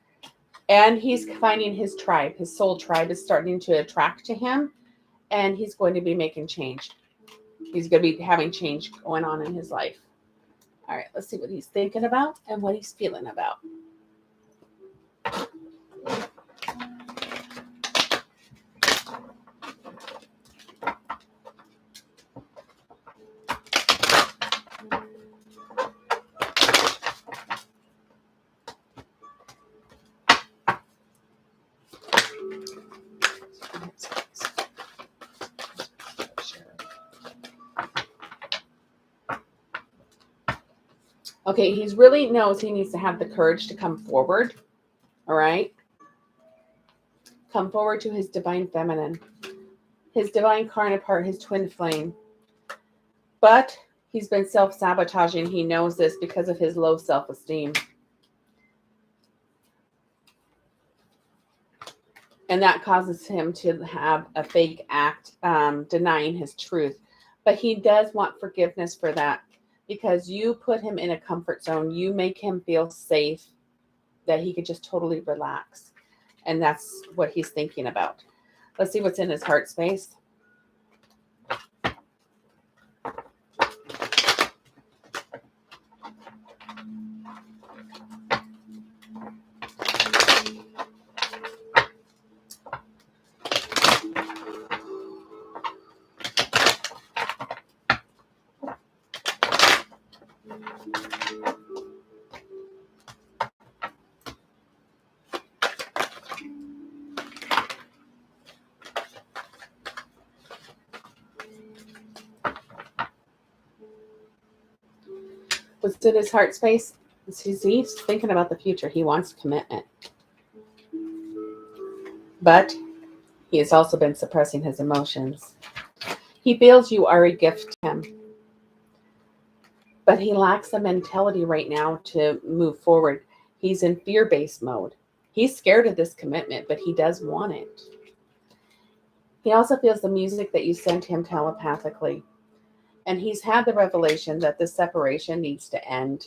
And he's finding his tribe. His soul tribe is starting to attract to him. And he's going to be making change. He's going to be having change going on in his life. All right. Let's see what he's thinking about and what he's feeling about. Okay, he really knows he needs to have the courage to come forward. All right? Come forward to his divine feminine, his divine counterpart, his twin flame. But he's been self-sabotaging. He knows this because of his low self-esteem. And that causes him to have a fake act, denying his truth. But he does want forgiveness for that because you put him in a comfort zone. You make him feel safe, that he could just totally relax. And that's what he's thinking about. Let's see what's in his heart space. What's in his heart space? He's thinking about the future. He wants commitment. But he has also been suppressing his emotions. He feels you are a gift to him. But he lacks the mentality right now to move forward. He's in fear-based mode. He's scared of this commitment, but he does want it. He also feels the music that you sent him telepathically. And he's had the revelation that this separation needs to end.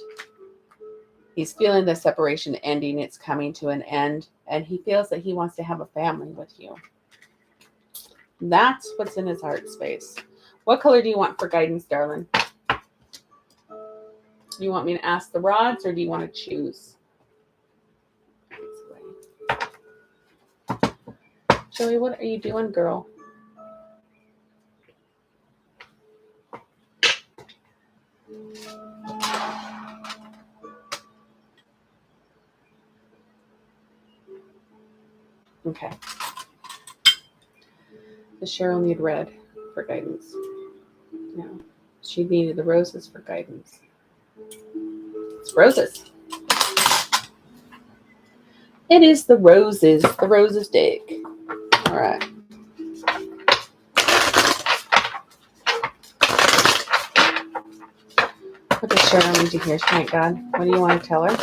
He's feeling the separation ending. It's coming to an end. And he feels that he wants to have a family with you. That's what's in his heart space. What color do you want for guidance, darling? Do you want me to ask the rods or do you want to choose? Joey, what are you doing, girl? Okay. Does Cheryl need red for guidance? No. She needed the roses for guidance. It's roses. It is the roses. The roses deck. All right. What does Cheryl need to hear tonight, God? What do you want to tell her?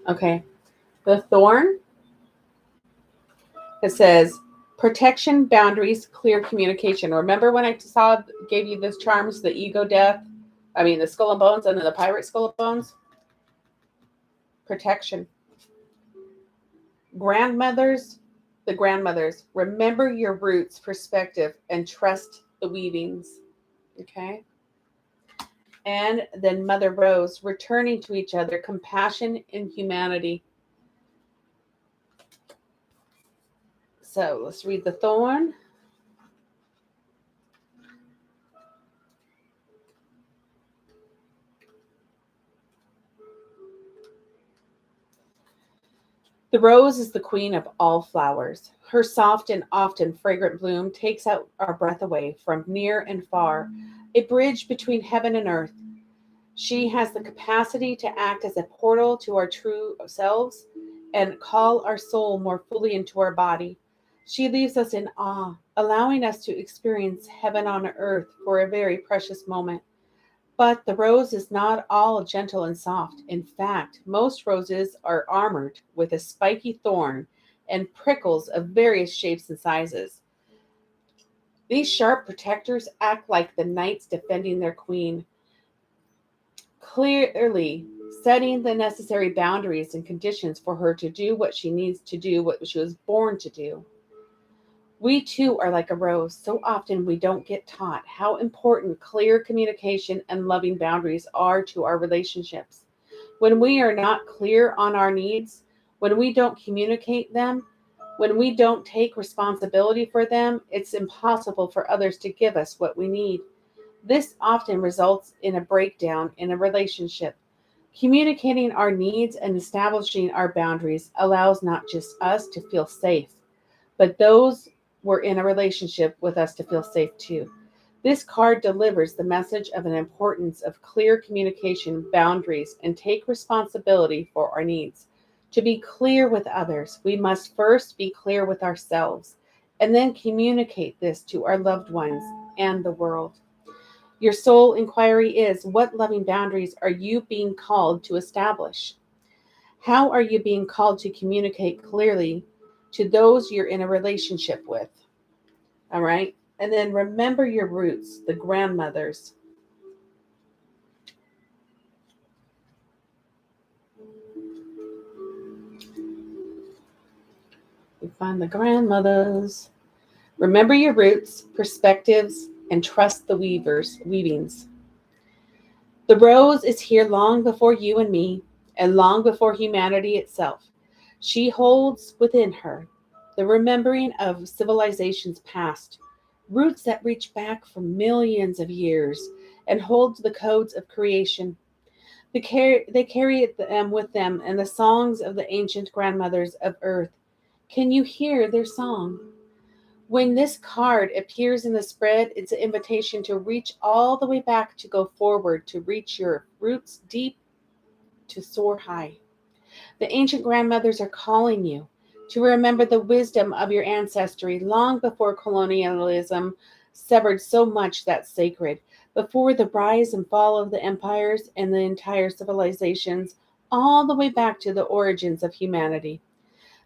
Okay. The thorn. It says protection, boundaries, clear communication. Remember when I gave you those charms, the ego death? The skull and bones, and then the pirate skull and bones? Protection. The grandmothers, remember your roots, perspective, and trust the weavings. Okay. And then Mother Rose, returning to each other, compassion and humanity. So let's read the thorn. The rose is the queen of all flowers. Her soft and often fragrant bloom takes out our breath away from near and far, a bridge between heaven and earth. She has the capacity to act as a portal to our true selves and call our soul more fully into our body. She leaves us in awe, allowing us to experience heaven on earth for a very precious moment. But the rose is not all gentle and soft. In fact, most roses are armored with a spiky thorn and prickles of various shapes and sizes. These sharp protectors act like the knights defending their queen, clearly setting the necessary boundaries and conditions for her to do what she needs to do, what she was born to do. We too are like a rose. So often we don't get taught how important clear communication and loving boundaries are to our relationships. When we are not clear on our needs, when we don't communicate them, when we don't take responsibility for them, it's impossible for others to give us what we need. This often results in a breakdown in a relationship. Communicating our needs and establishing our boundaries allows not just us to feel safe, but those we're in a relationship with us to feel safe too. This card delivers the message of an importance of clear communication, boundaries, and take responsibility for our needs. To be clear with others, we must first be clear with ourselves and then communicate this to our loved ones and the world. Your soul inquiry is, what loving boundaries are you being called to establish? How are you being called to communicate clearly to those you're in a relationship with? All right. And then remember your roots, the grandmothers. We find the grandmothers. Remember your roots, perspectives, and trust the weavings. The rose is here long before you and me, and long before humanity itself. She holds within her the remembering of civilizations past, roots that reach back for millions of years and hold the codes of creation. They carry them with them and the songs of the ancient grandmothers of earth. Can you hear their song? When this card appears in the spread, it's an invitation to reach all the way back, to go forward, to reach your roots deep, to soar high. The ancient grandmothers are calling you to remember the wisdom of your ancestry long before colonialism severed so much that's sacred, before the rise and fall of the empires and the entire civilizations, all the way back to the origins of humanity.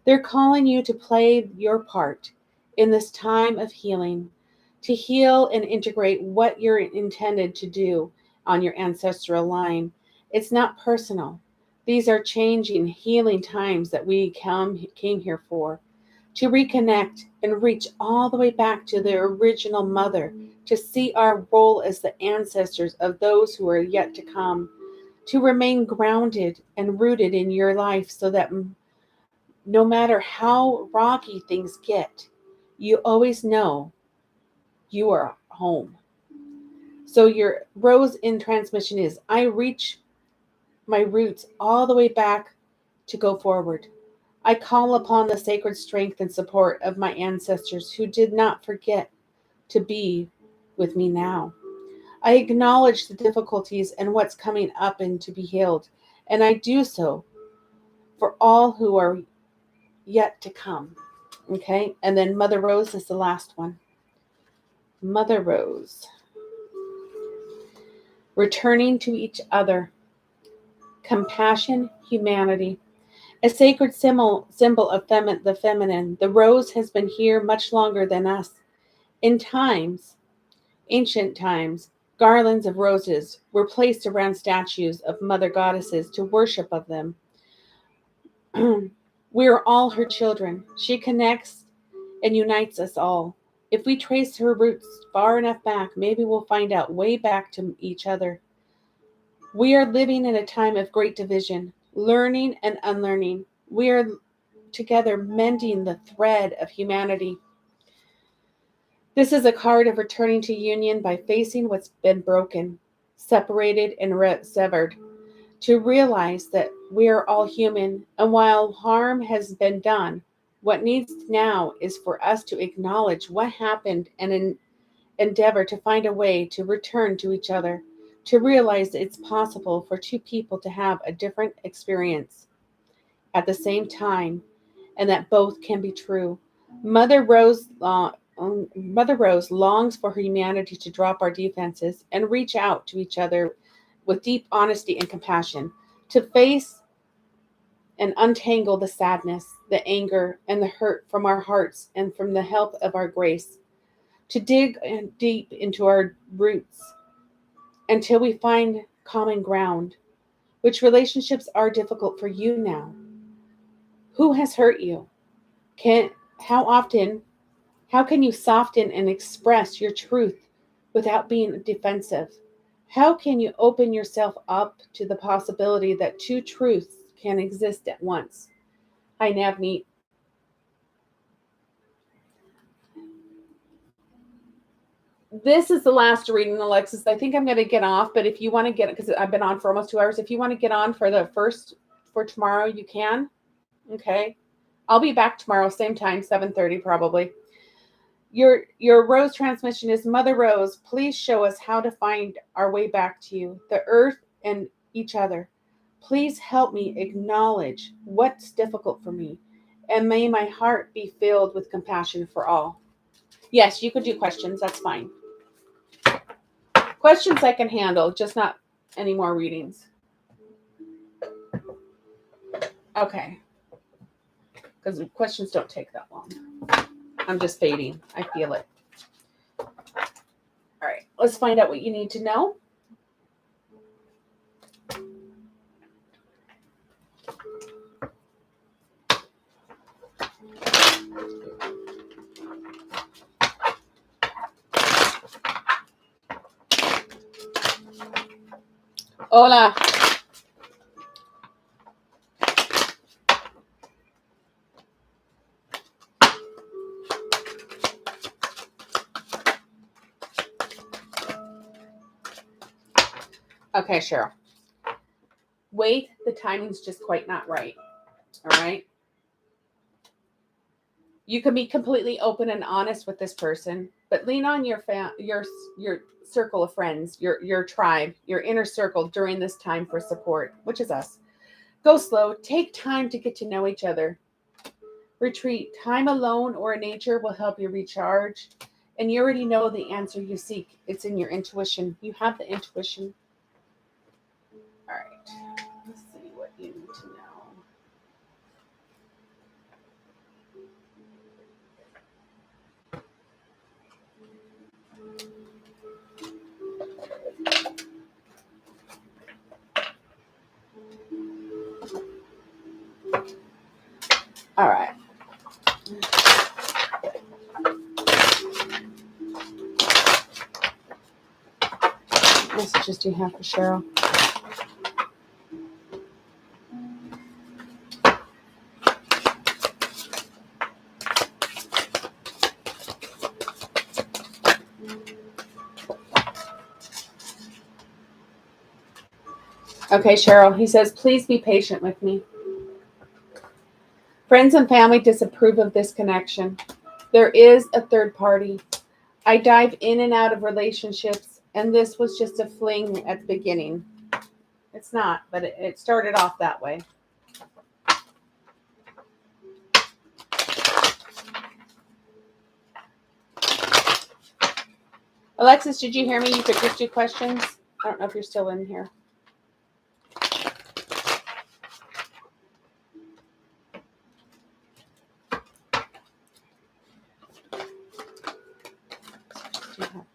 They're calling you to play your part in this time of healing, to heal and integrate what you're intended to do on your ancestral line. It's not personal. These are changing, healing times that we came here for, to reconnect and reach all the way back to the original mother, to see our role as the ancestors of those who are yet to come, to remain grounded and rooted in your life so that no matter how rocky things get, you always know you are home. So your rose in transmission is, I reach my roots all the way back to go forward. I call upon the sacred strength and support of my ancestors who did not forget to be with me now. I acknowledge the difficulties and what's coming up and to be healed, and I do so for all who are yet to come. Okay, and then Mother Rose is the last one. Mother Rose. Returning to each other. Compassion, humanity. A sacred symbol of the feminine. The rose has been here much longer than us. In ancient times, garlands of roses were placed around statues of mother goddesses to worship of them. We are all her children. She connects and unites us all. If we trace her roots far enough back, maybe we'll find out way back to each other. We are living in a time of great division, learning and unlearning. We are together mending the thread of humanity. This is a card of returning to union by facing what's been broken, separated, and severed. To realize that we are all human, and while harm has been done, what needs now is for us to acknowledge what happened and endeavor to find a way to return to each other, to realize that it's possible for two people to have a different experience at the same time, and that both can be true. Mother Rose longs for humanity to drop our defenses and reach out to each other with deep honesty and compassion, to face and untangle the sadness, the anger, and the hurt from our hearts and from the help of our grace, to dig deep into our roots until we find common ground. Which relationships are difficult for you now? Who has hurt you? How can you soften and express your truth without being defensive? How can you open yourself up to the possibility that two truths can exist at once? Hi, Navi. This is the last reading, Alexis. I think I'm going to get off, but if you want to get it, because I've been on for almost 2 hours, if you want to get on for the first for tomorrow, you can. Okay. I'll be back tomorrow, same time, 7:30 probably. Your rose transmission is, Mother Rose, please show us how to find our way back to you, the earth and each other. Please help me acknowledge what's difficult for me, and may my heart be filled with compassion for all. Yes, you could do questions. That's fine. Questions I can handle, just not any more readings. Okay. Because questions don't take that long. I'm just fading. I feel it. All right. Let's find out what you need to know. Hola. Okay, Cheryl. Wait, the timing's just quite not right. All right. You can be completely open and honest with this person, but lean on your circle of friends, your tribe, your inner circle during this time for support, which is us. Go slow. Take time to get to know each other. Retreat. Time alone or in nature will help you recharge. And you already know the answer you seek. It's in your intuition. You have the intuition. All right. Let's see what you need to know. All right. What messages do you have for Cheryl? Okay, Cheryl. He says, please be patient with me. Friends and family disapprove of this connection. There is a third party. I dive in and out of relationships, and this was just a fling at the beginning. It's not, but it started off that way. Alexis, did you hear me? You could just do questions. I don't know if you're still in here.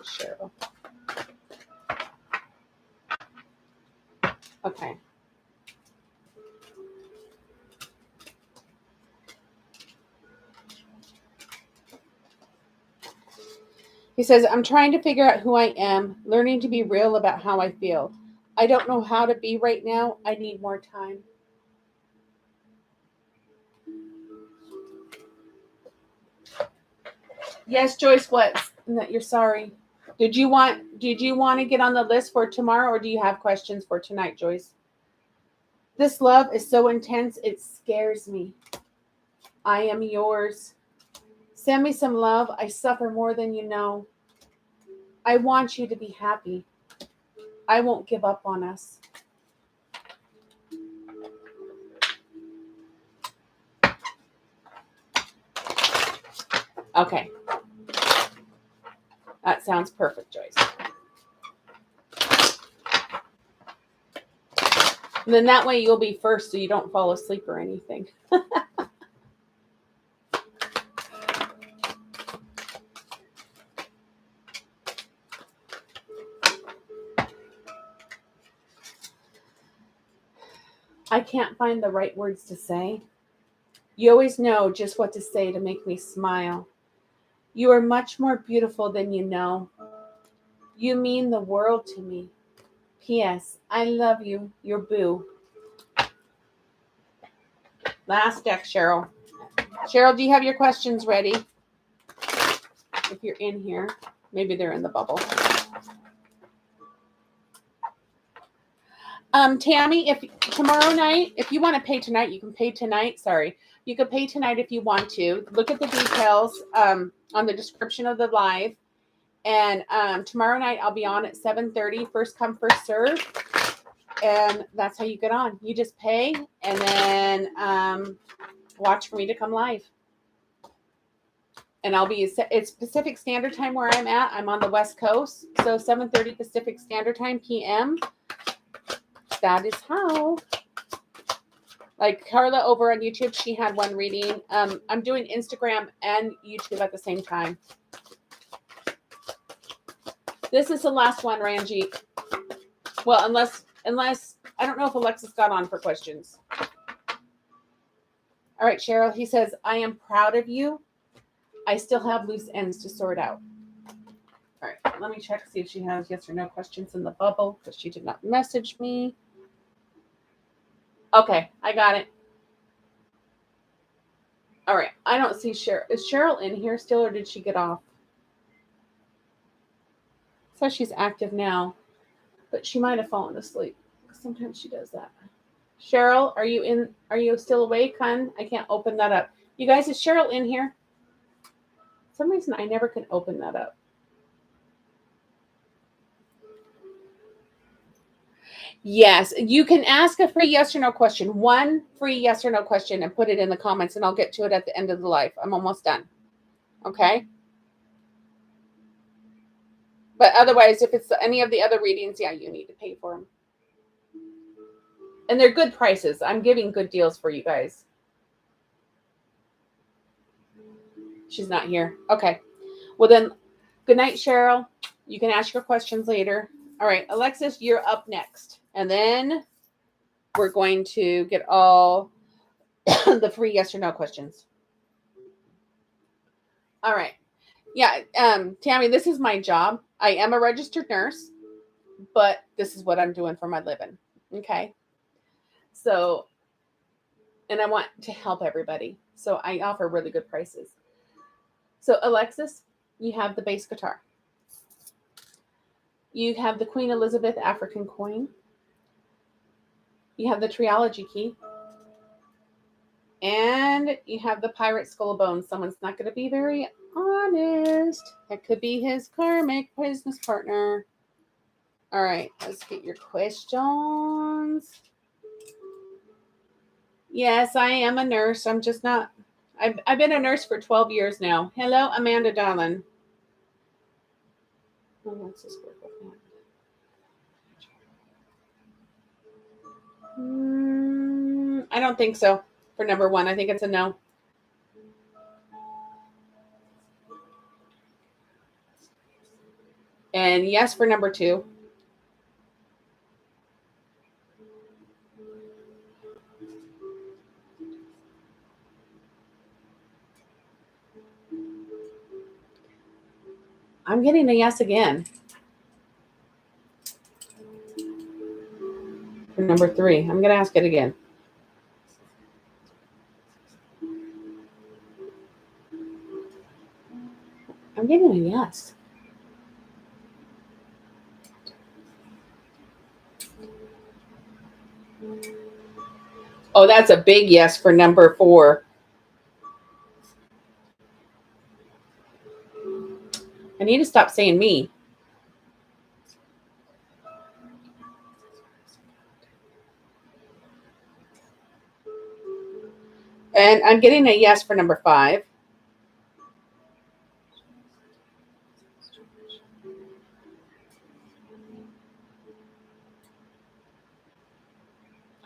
Cheryl. Okay. He says, I'm trying to figure out who I am, learning to be real about how I feel. I don't know how to be right now. I need more time. Yes, Joyce, what? You're sorry. Did you want to get on the list for tomorrow, or do you have questions for tonight, Joyce? This love is so intense, it scares me. I am yours. Send me some love. I suffer more than you know. I want you to be happy. I won't give up on us. Okay. That sounds perfect, Joyce. And then that way you'll be first so you don't fall asleep or anything. I can't find the right words to say. You always know just what to say to make me smile. You are much more beautiful than you know. You mean the world to me. P.S. I love you, your boo. Last deck, Cheryl. Cheryl, do you have your questions ready? If you're in here, maybe they're in the bubble. Tammy, if tomorrow night, if you want to pay tonight, you can pay tonight. Sorry. You can pay tonight if you want to. Look at the details on the description of the live. And tomorrow night I'll be on at 7:30. First come, first serve. And that's how you get on. You just pay and then watch for me to come live. And I'll be, it's Pacific Standard Time where I'm at. I'm on the West Coast. So 7:30 Pacific Standard Time, PM. That is how. Like Carla over on YouTube, she had one reading. I'm doing Instagram and YouTube at the same time. This is the last one, Ranjit. Well, unless I don't know if Alexis got on for questions. All right, Cheryl. He says, I am proud of you. I still have loose ends to sort out. All right, let me check, see if she has yes or no questions in the bubble, because she did not message me. Okay, I got it. All right, I don't see Cheryl. Is Cheryl in here still, or did she get off? It says she's active now, but she might have fallen asleep. Sometimes she does that. Cheryl, are you in? Are you still awake, hon? I can't open that up. You guys, is Cheryl in here? For some reason, I never can open that up. Yes, you can ask a free yes or no question. One free yes or no question and put it in the comments, and I'll get to it at the end of the live. I'm almost done. Okay? But otherwise, if it's any of the other readings, yeah, you need to pay for them. And they're good prices. I'm giving good deals for you guys. She's not here. Okay. Well, then, good night, Cheryl. You can ask your questions later. All right, Alexis, you're up next. And then we're going to get all the free yes or no questions. All right. Yeah, Tammy, this is my job. I am a registered nurse, but this is what I'm doing for my living. Okay. So, and I want to help everybody. So I offer really good prices. So Alexis, you have the bass guitar. You have the Queen Elizabeth African coin. You have the triology key. And you have the pirate skull of bones. Someone's not going to be very honest. That could be his karmic business partner. All right, let's get your questions. Yes, I am a nurse. I'm just not. I've been a nurse for 12 years now. Hello, Amanda Darlin. Oh, what's this word with that? I don't think so. For number one, I think it's a no. And yes for number two. I'm getting a yes again. For number three, I'm going to ask it again. I'm getting a yes. Oh, that's a big yes for number four. I need to stop saying me. And I'm getting a yes for number five.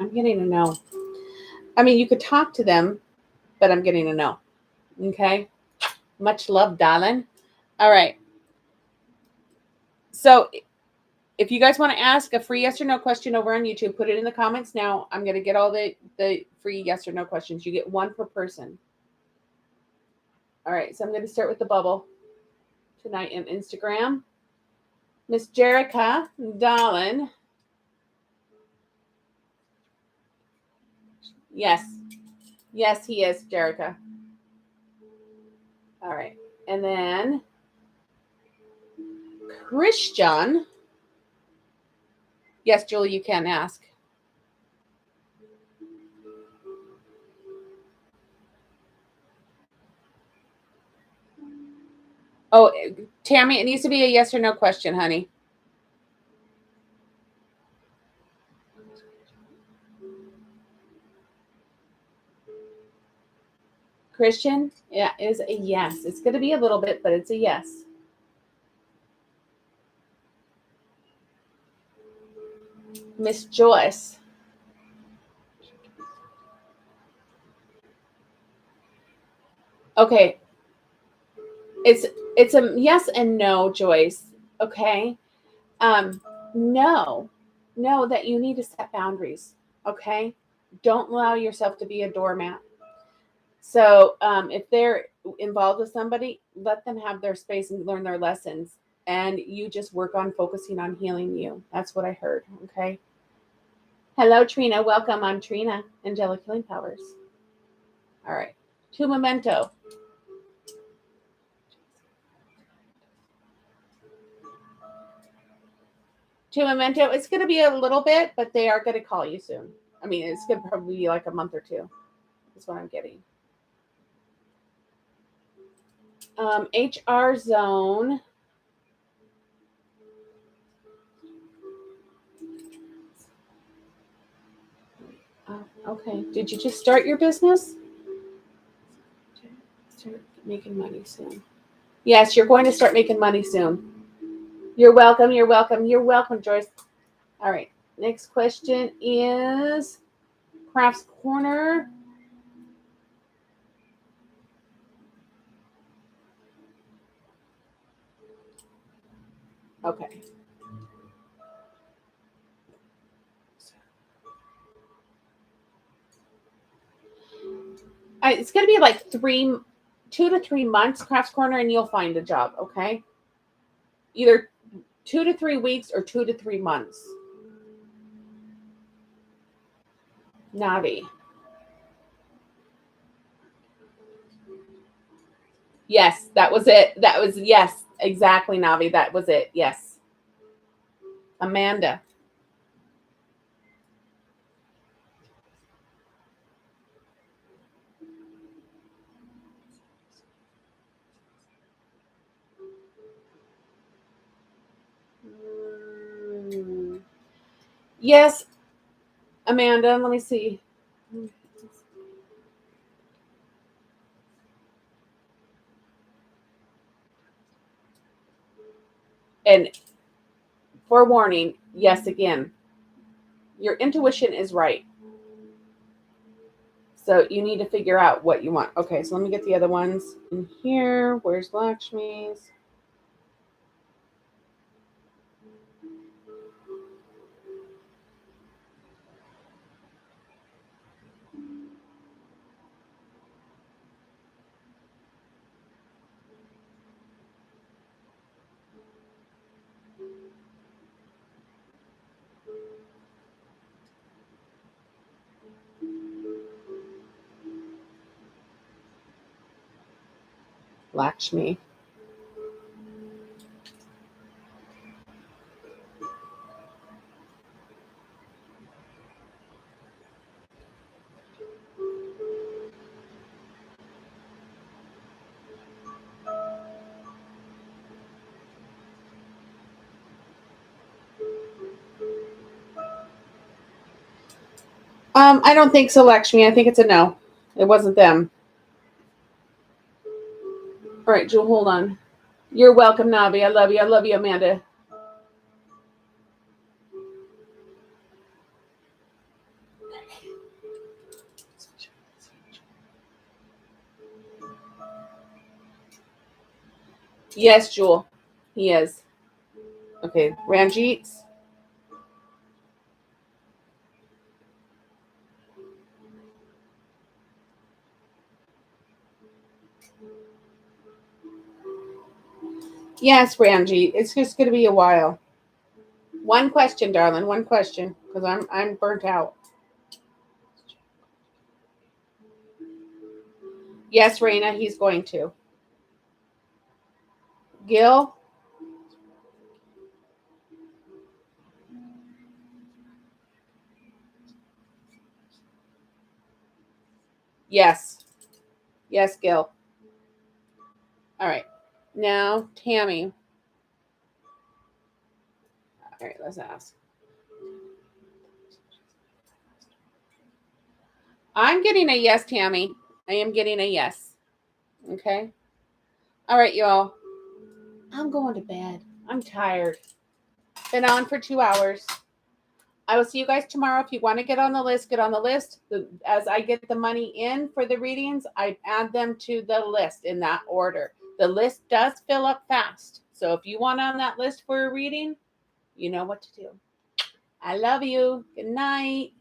I'm getting a no. I mean, you could talk to them, but I'm getting a no. Okay. Much love, darling. All right. So if you guys want to ask a free yes or no question over on YouTube, put it in the comments now. I'm going to get all the free yes or no questions. You get one per person. All right. So I'm going to start with the bubble tonight on Instagram. Miss Jerica, darling. Yes. Yes, he is, Jerica. All right. And then Christian. Yes, Julie, you can ask. Oh, Tammy, it needs to be a yes or no question, honey. Christian, yeah, is a yes. It's going to be a little bit, but it's a yes. Miss Joyce. Okay. It's a yes and no, Joyce. Okay. No that you need to set boundaries. Okay. Don't allow yourself to be a doormat. So if they're involved with somebody, let them have their space and learn their lessons. And you just work on focusing on healing you. That's what I heard. Okay. Hello, Trina. Welcome. I'm Trina, AngelicHealingPowers. All right. To Memento. To Memento, it's going to be a little bit, but they are going to call you soon. I mean, it's going to probably be like a month or two. That's what I'm getting. HR Zone. Okay. Did you just start your business? Start making money soon. Yes, you're going to start making money soon. You're welcome. You're welcome. You're welcome, Joyce. All right. Next question is Crafts Corner. Okay. It's going to be like 2 to 3 months, Crafts Corner, and you'll find a job, okay? Either 2 to 3 weeks or 2 to 3 months. Navi. Yes, that was it. That was, yes, exactly, Navi. That was it. Yes. Amanda. Yes, Amanda, let me see. And forewarning, yes, again, your intuition is right. So you need to figure out what you want. Okay, so let me get the other ones in here. Where's Lakshmi's? Lakshmi. I don't think so, Lakshmi. I think it's a no. It wasn't them. All right, Jewel, hold on. You're welcome, Navi. I love you. I love you, Amanda. Yes, Jewel. He is. Okay, Ranjit. Yes, Ranjit. It's just going to be a while. One question, darling. One question, because I'm burnt out. Yes, Raina, he's going to. Gil? Yes. Yes, Gil. All right. Now, Tammy. All right, let's ask. I'm getting a yes, Tammy. I am getting a yes. Okay. All right, y'all. I'm going to bed. I'm tired. Been on for 2 hours. I will see you guys tomorrow. If you want to get on the list, get on the list. As I get the money in for the readings, I add them to the list in that order. The list does fill up fast. So if you want on that list for a reading, you know what to do. I love you. Good night.